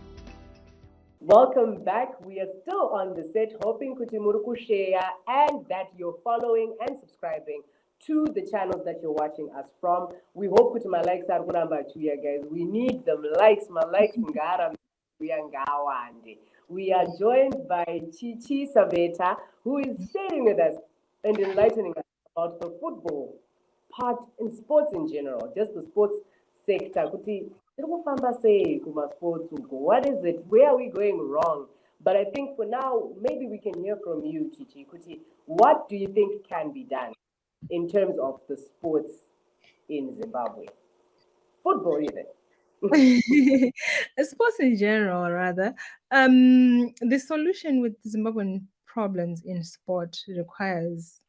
Welcome back. We are still on the set, hoping kuti muri kushare and that you're following and subscribing to the channels that you're watching us from. We hope kuti my likes are kuramba chuya, guys. We need them likes, my likes ngara ngawande. We are joined by Chipo Sabeta, who is sharing with us and enlightening us about the football part in sports in general, just the sports sector. Kuti, what is it? Where are we going wrong? But I think for now, maybe we can hear from you, Chichi. Kuti, what do you think can be done in terms of the sports in Zimbabwe? Football, even. Sports in general, rather. The solution with Zimbabwean problems in sport requires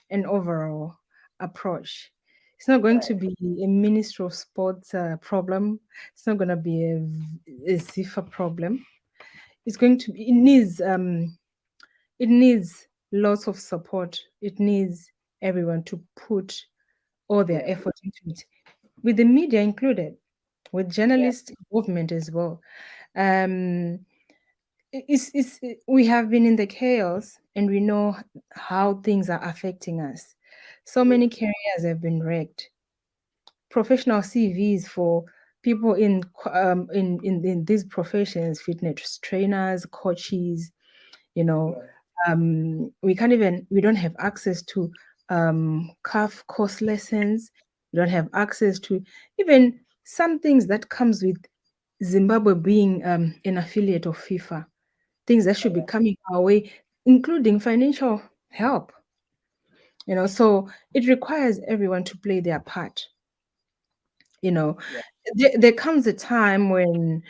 an overall approach. It's not going to be a Ministry of Sports problem. It's not going to be a ZIFA problem. It's going to be, it needs lots of support. It needs everyone to put all their effort into it, with the media included, with journalist involvement as well. We have been in the chaos and we know how things are affecting us. So many careers have been wrecked. Professional CVs for people in these professions, fitness trainers, coaches, we don't have access to CAF course lessons. We don't have access to even some things that comes with Zimbabwe being an affiliate of FIFA, things that should be coming our way, including financial help. So it requires everyone to play their part. There comes a time when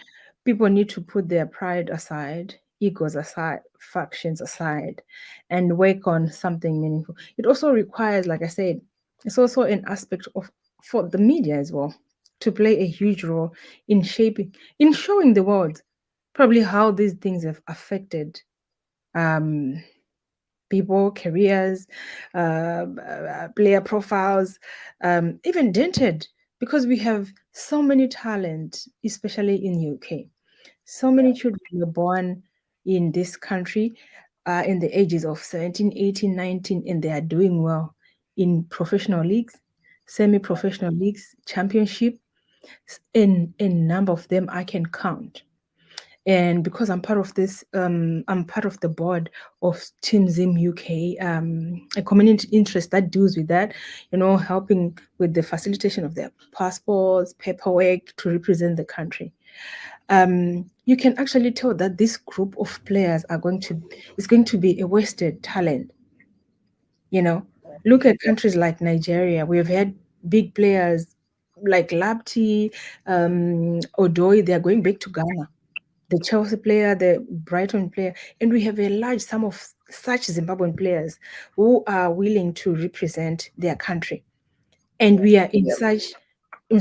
people need to put their pride aside, egos aside, factions aside, and work on something meaningful. It also requires, like I said, it's also an aspect for the media as well to play a huge role in showing the world probably how these things have affected people, careers, player profiles, even dented, because we have so many talent, especially in UK. So many children were born in this country in the ages of 17, 18, 19, and they are doing well in professional leagues, semi-professional leagues, championship. In a number of them I can count. And because I'm part of this, I'm part of the board of Team Zim UK, a community interest that deals with that, helping with the facilitation of their passports, paperwork to represent the country. You can actually tell that this group of players is going to be a wasted talent. Look at countries like Nigeria. We've had big players like Lapti, Odoi. They are going back to Ghana. The Chelsea player, the Brighton player, and we have a large sum of such Zimbabwean players who are willing to represent their country. And we are in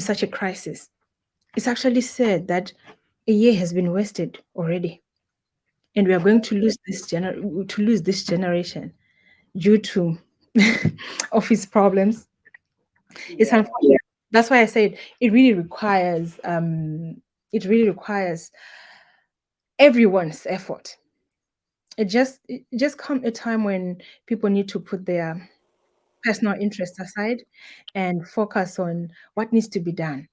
such a crisis. It's actually said that a year has been wasted already, and we are going to lose this generation due to office problems. It's unfortunate. That's why I said it really requires everyone's effort. It just come a time when people need to put their personal interests aside and focus on what needs to be done.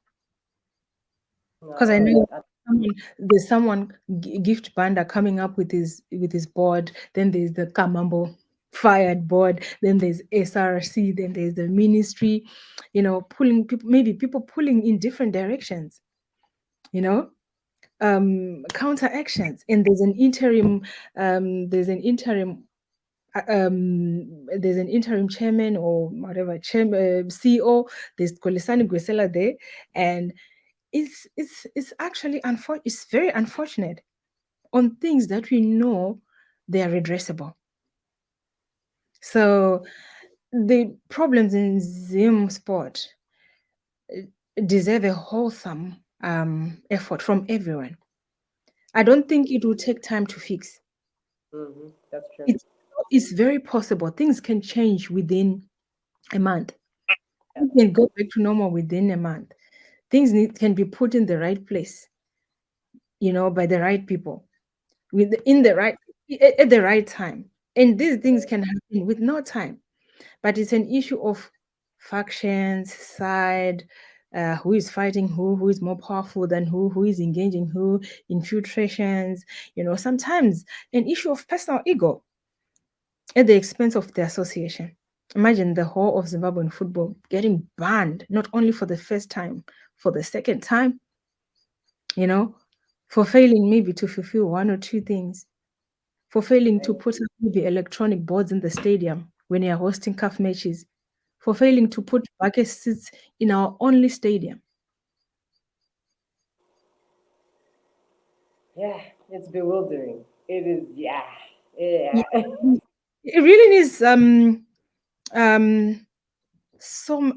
Because I know there's someone gift banda coming up with his board. Then there's the Kamambo fired board. Then there's SRC. Then there's the ministry. Pulling people, maybe people pulling in different directions. Counter actions, and there's an interim chairman or whatever CEO. There's Kolisani Gwesela there, and it's actually it's very unfortunate on things that we know they are redressable. So the problems in Zim sport deserve a wholesome effort from everyone. I don't think it will take time to fix. That's true. It's very possible. Things can change within a month. Things can go back to normal within a month. Things can be put in the right place, by the right people, at the right time. And these things can happen with no time. But it's an issue of factions, side, who is fighting who is more powerful than who is engaging who, infiltrations, sometimes an issue of personal ego at the expense of the association. Imagine the whole of Zimbabwean football getting banned, not only for the first time, for the second time, for failing maybe to fulfill one or two things, for failing to put up maybe electronic boards in the stadium when you're hosting CAF matches, for failing to put bucket seats in our only stadium. Yeah, it's bewildering. It is, yeah. It really needs some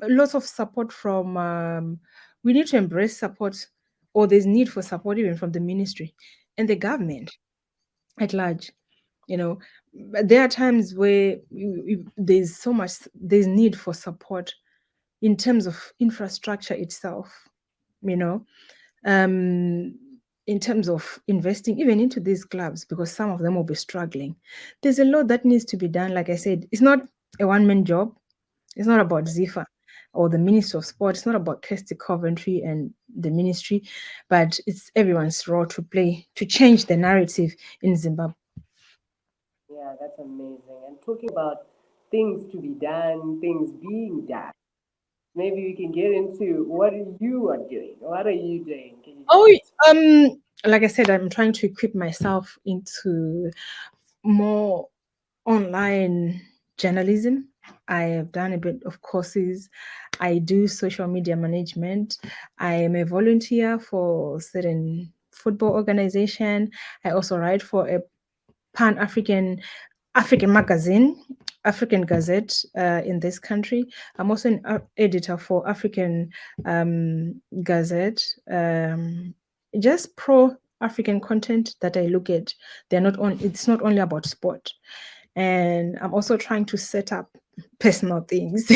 lots of support from we need to embrace support, or there's need for support even from the ministry and the government at large. But there are times where there's need for support in terms of infrastructure itself, you know in terms of investing even into these clubs, because some of them will be struggling. There's a lot that needs to be done. Like I said, it's not a one-man job. It's not about Zifa or the Ministry of Sport. It's not about Kirsty Coventry and the ministry, but it's everyone's role to play to change the narrative in Zimbabwe. Yeah, that's amazing. And talking about things to be done, things being done, maybe we can get into what you are doing. What are you doing? Can you Oh, just like I said, I'm trying to equip myself into more online journalism. I have done a bit of courses. I do social media management. I am a volunteer for certain football organization. I also write for a Pan-African magazine, African Gazette in this country. I'm also an editor for African Gazette. Just pro African content that I look at. It's not only about sport. And I'm also trying to set up personal things.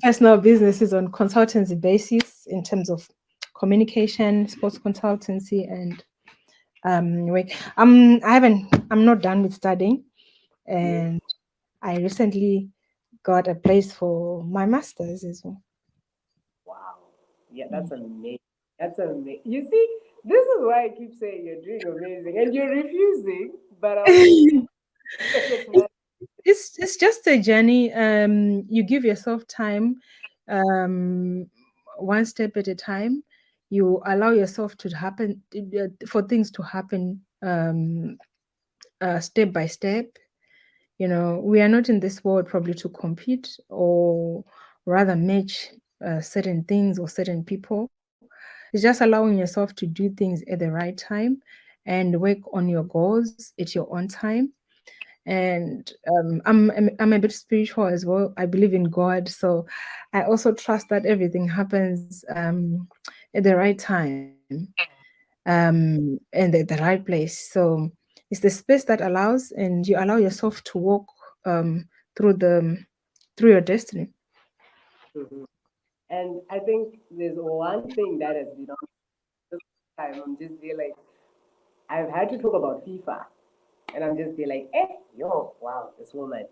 Personal businesses on consultancy basis in terms of communication, sports consultancy, and I'm not done with studying, and I recently got a place for my master's as well. wow. Yeah, that's amazing. That's amazing. You see, this is why I keep saying you're doing amazing and you're refusing, but I'm like, it's, it's just a journey. You give yourself time, um, one step at a time. You allow yourself to happen, for things to happen, step by step. We are not in this world probably to compete, or rather match certain things or certain people. It's just allowing yourself to do things at the right time and work on your goals at your own time. And I'm a bit spiritual as well. I believe in God, so I also trust that everything happens at the right time, and at the right place. So it's the space that allows, and you allow yourself to walk through through your destiny. Mhm. And I think there's one thing that has been on this time. I'm just be like, I've had to talk about FIFA, and I'm just be like, yo, wow, this woman.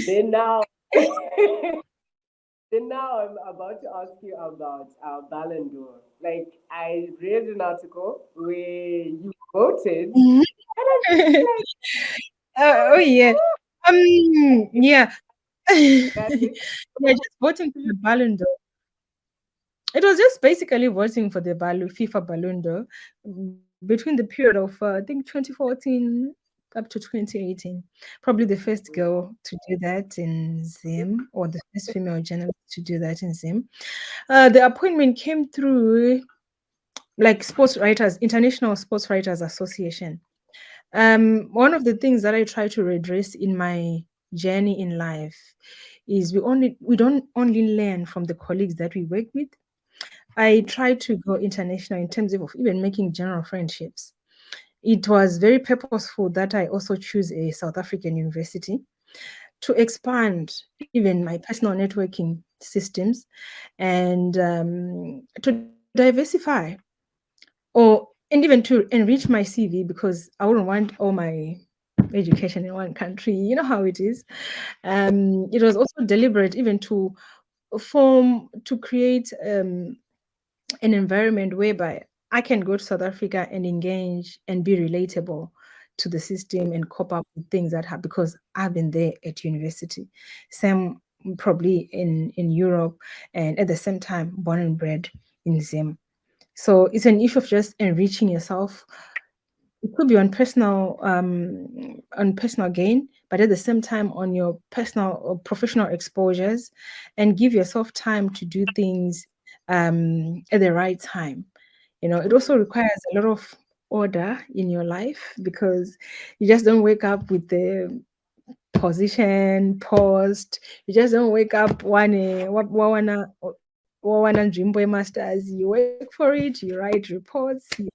Then now, then now I'm about to ask you about Ballon d'Or. Like, I read an article where you voted, Mhm. and I'm just like, Oh yeah. Yeah. that's it. Yeah, just voting for the Ballon d'Or. It was just basically voting for the FIFA Ballon d'Or between the period of I think 2014 up to 2018. Probably the first girl to do that in Zim, or the first female journalist to do that in Zim. The appointment came through like Sports Writers, International Sports Writers Association. One of the things that I try to redress in my journey in life is we don't only learn from the colleagues that we work with. I try to go international in terms of even making general friendships. It was very purposeful that I also choose a South African university to expand even my personal networking systems, and to diversify, and even to enrich my CV, because I wouldn't want all my education in one country. You know how it is. It was also deliberate even to create an environment whereby I can go to South Africa and engage and be relatable to the system and cope up with things that happen, because I've been there at university. Same probably in Europe, and at the same time born and bred in Zim. So it's an issue of just enriching yourself. It could be on personal gain, but at the same time on your personal or professional exposures, and give yourself time to do things at the right time. It also requires a lot of order in your life, because you just don't wake up with the position post. You just don't wake up one Jimbo masters. You work for it, you write reports, you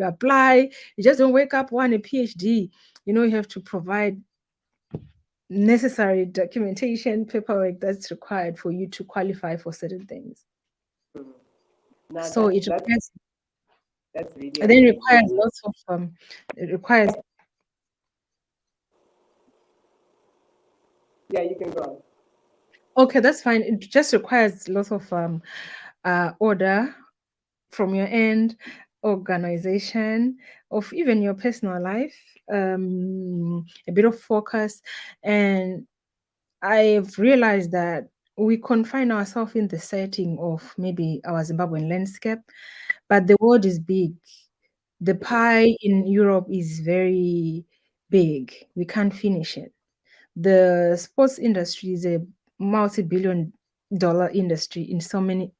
apply. You just don't wake up one a PhD. You have to provide necessary documentation, paperwork that's required for you to qualify for certain things. Now So it requires, that's really and then requires lots of it requires. Yeah, you can go on. Okay, that's fine. It just requires lots of order from your end, organization of even your personal life, a bit of focus. And I've realized that we confine ourselves in the setting of maybe our Zimbabwean landscape, but the world is big. The pie in Europe is very big. We can't finish it. The sports industry is a multi-billion-dollar industry in so many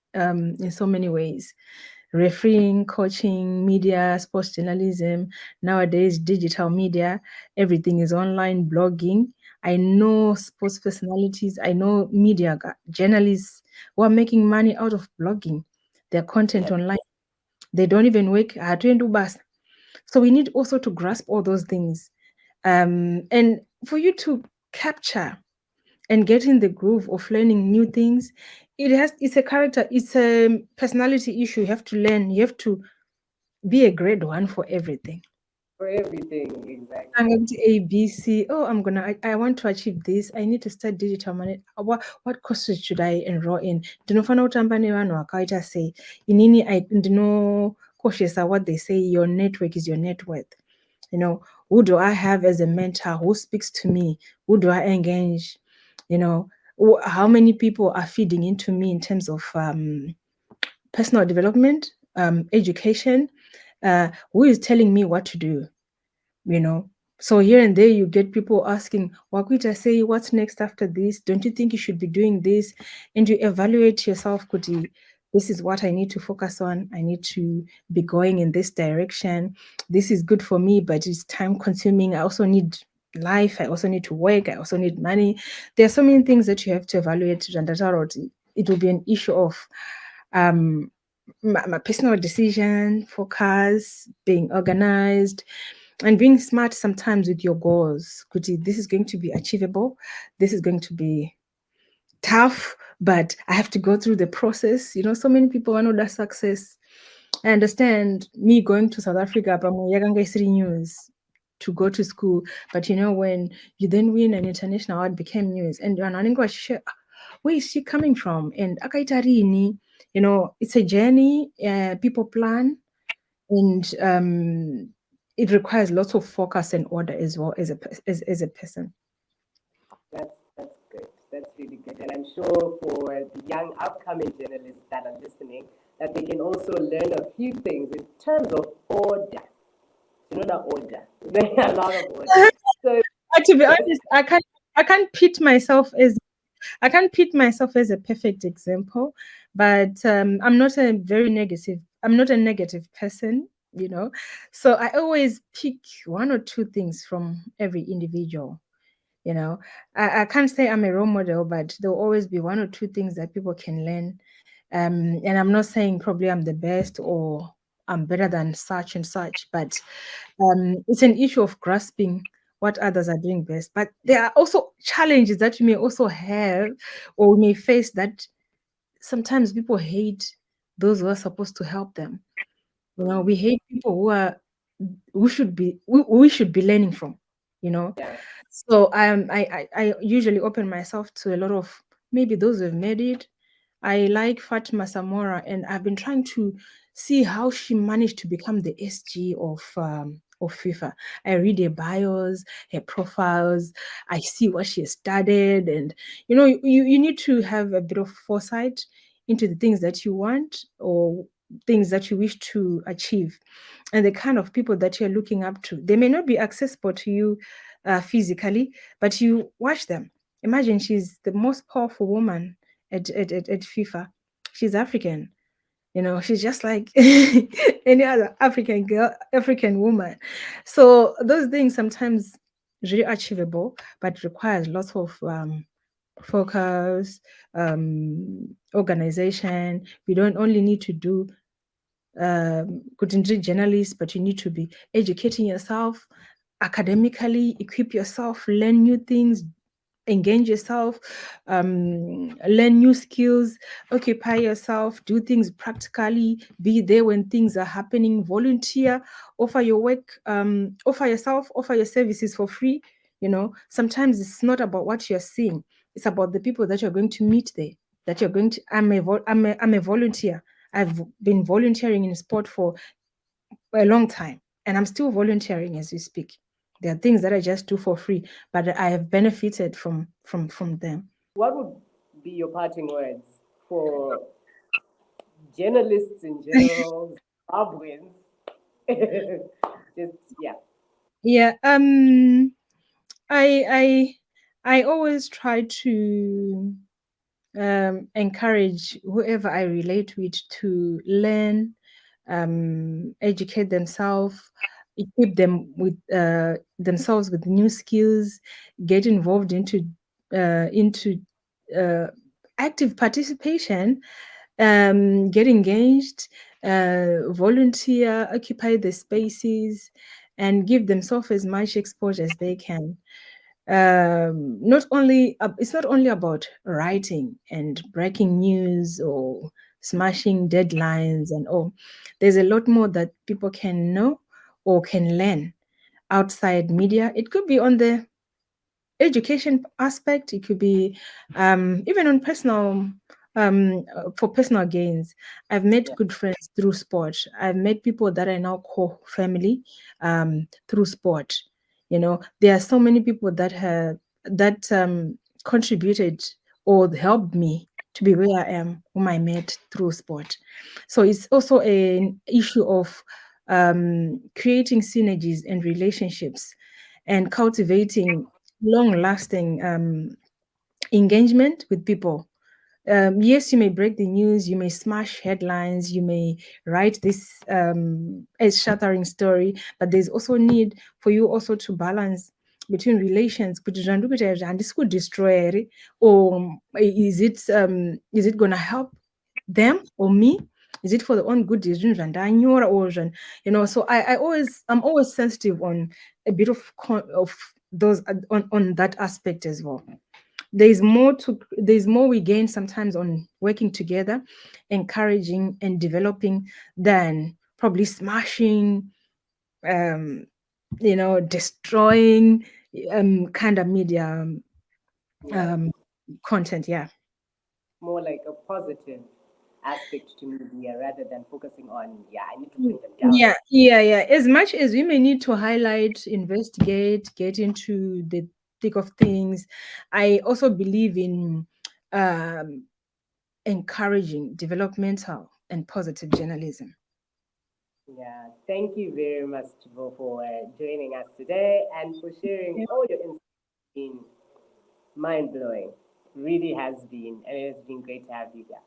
ways. Refereeing, coaching, media, sports journalism, nowadays digital media, everything is online, blogging. I know sports personalities, I know media journalists who are making money out of blogging their content online. They don't even work hard to do bus. So we need also to grasp all those things. And for you to capture and get in the groove of learning new things, it's a character, it's a personality issue. You have to learn, you have to be a grade one for everything. For everything, exactly. I'm going to A, B, C. Oh, I want to achieve this. I need to start digital money. What courses should I enroll in? Ndinofana kutamba nevanhu vakaita sei. Inini ndinokoshesa what they say, your network is your net worth. Who do I have as a mentor? Who speaks to me? Who do I engage? How many people are feeding into me in terms of personal development, education? Who is telling me what to do? So here and there you get people asking, Wakuita say, what's next after this? Don't you think you should be doing this? And you evaluate yourself, Kuti, this is what I need to focus on. I need to be going in this direction. This is good for me, but it's time consuming. I also need life. I also need to work. I also need money. There are so many things that you have to evaluate. It will be an issue of my personal decision, focus, being organized, and being smart sometimes with your goals. Kuti, this is going to be achievable. This is going to be tough, but I have to go through the process. So many people want that success. I understand me going to South Africa, news to go to school, but when you then win an international award, became news, and you're not where is she coming from? And akaitarini, it's a journey. People plan, and it requires lots of focus and order as well as a person. That's good. That's really good. And I'm sure for the young upcoming journalists that are listening, that they can also learn a few things in terms of order. Not order. There are a lot of order. So to be honest, I can't pit myself as a perfect example, but I'm not a negative person, so I always pick one or two things from every individual. I can't say I'm a role model, but there'll always be one or two things that people can learn. And I'm not saying probably I'm the best or I'm better than such and such, but it's an issue of grasping what others are doing best. But there are also challenges that you may also have or may face, that sometimes people hate those who are supposed to help them. We hate people we should be learning from. yeah. So I usually open myself to a lot of maybe those who have made it. I like Fatima Samora, and I've been trying to see how she managed to become the SG of of FIFA. I read her bios, her profiles. I see what she has studied, and you need to have a bit of foresight into the things that you want or things that you wish to achieve, and the kind of people that you're looking up to. They may not be accessible to you physically, but you watch them. Imagine she's the most powerful woman at FIFA. She's African. She's just like any other African girl, African woman. So those things sometimes really achievable, but requires lots of focus, organization. We don't only need to do good journalists, but you need to be educating yourself academically, equip yourself, learn new things, engage yourself, learn new skills, occupy yourself, do things practically, be there when things are happening, volunteer, offer your work, offer yourself, offer your services for free. Sometimes it's not about what you're seeing, it's about the people that you're going to meet there, that you're going to. I'm a volunteer. I've been volunteering in sport for a long time, and I'm still volunteering as we speak. There are things that I just do for free, but I have benefited from them. What would be your parting words for journalists in general, Zimbabweans? Just yeah. Yeah. I always try to encourage whoever I relate with to learn, educate themselves, equip them with themselves with new skills, get involved into active participation, get engaged, volunteer, occupy the spaces, and give themselves as much exposure as they can. It's not only about writing and breaking news or smashing deadlines and all. There's a lot more that people can know or can learn outside media. It could be on the education aspect, it could be even on personal for personal gains. I've met good friends through sport. I've met people that I now call family through sport. There are so many people that contributed or helped me to be where I am, whom I met through sport. So it's also an issue of creating synergies and relationships and cultivating long-lasting engagement with people. Yes, you may break the news, you may smash headlines, you may write this shattering story, but there's also need for you also to balance between relations. And this could destroy it, or is it gonna help them or me? Is it for the own good? So I'm always sensitive on a bit of those on that aspect as well. There's more we gain sometimes on working together, encouraging and developing than probably smashing, destroying kind of media content. Yeah. More like a positive aspect to media rather than focusing on, I need to bring them down. Yeah. As much as we may need to highlight, investigate, get into the thick of things, I also believe in encouraging developmental and positive journalism. Yeah, thank you very much, Chipo, for joining us today and for sharing all your insights. Been mind-blowing. Really has been, and it has been great to have you here.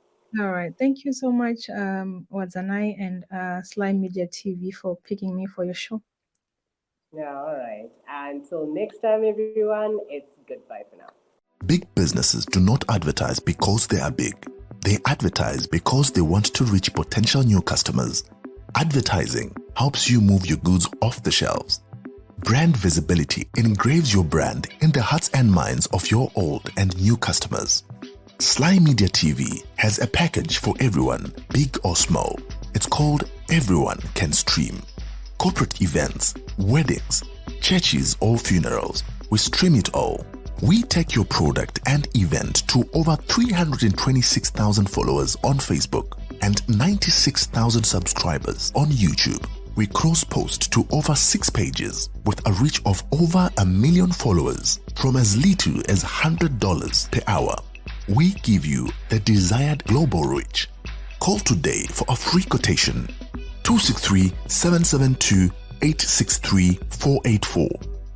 All right. Thank you so much, Wadzanai and Sly Media TV for picking me for your show. Yeah, all right. Until next time, everyone, it's goodbye for now. Big businesses do not advertise because they are big. They advertise because they want to reach potential new customers. Advertising helps you move your goods off the shelves. Brand visibility engraves your brand in the hearts and minds of your old and new customers. Sly Media TV has a package for everyone, big or small. It's called Everyone Can Stream. Corporate events, weddings, churches or funerals, we stream it all. We take your product and event to over 326,000 followers on Facebook and 96,000 subscribers on YouTube. We cross-post to over 6 pages with a reach of over 1 million followers from as little as $100 per hour. We give you the desired global reach. Call today for a free quotation. 263-772-863-484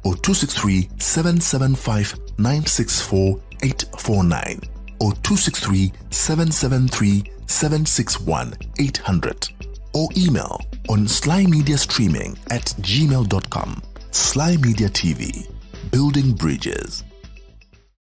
or 263-775-964-849 or 263-773-761-800 or email on slymediastreaming@gmail.com. Sly Media TV, building bridges.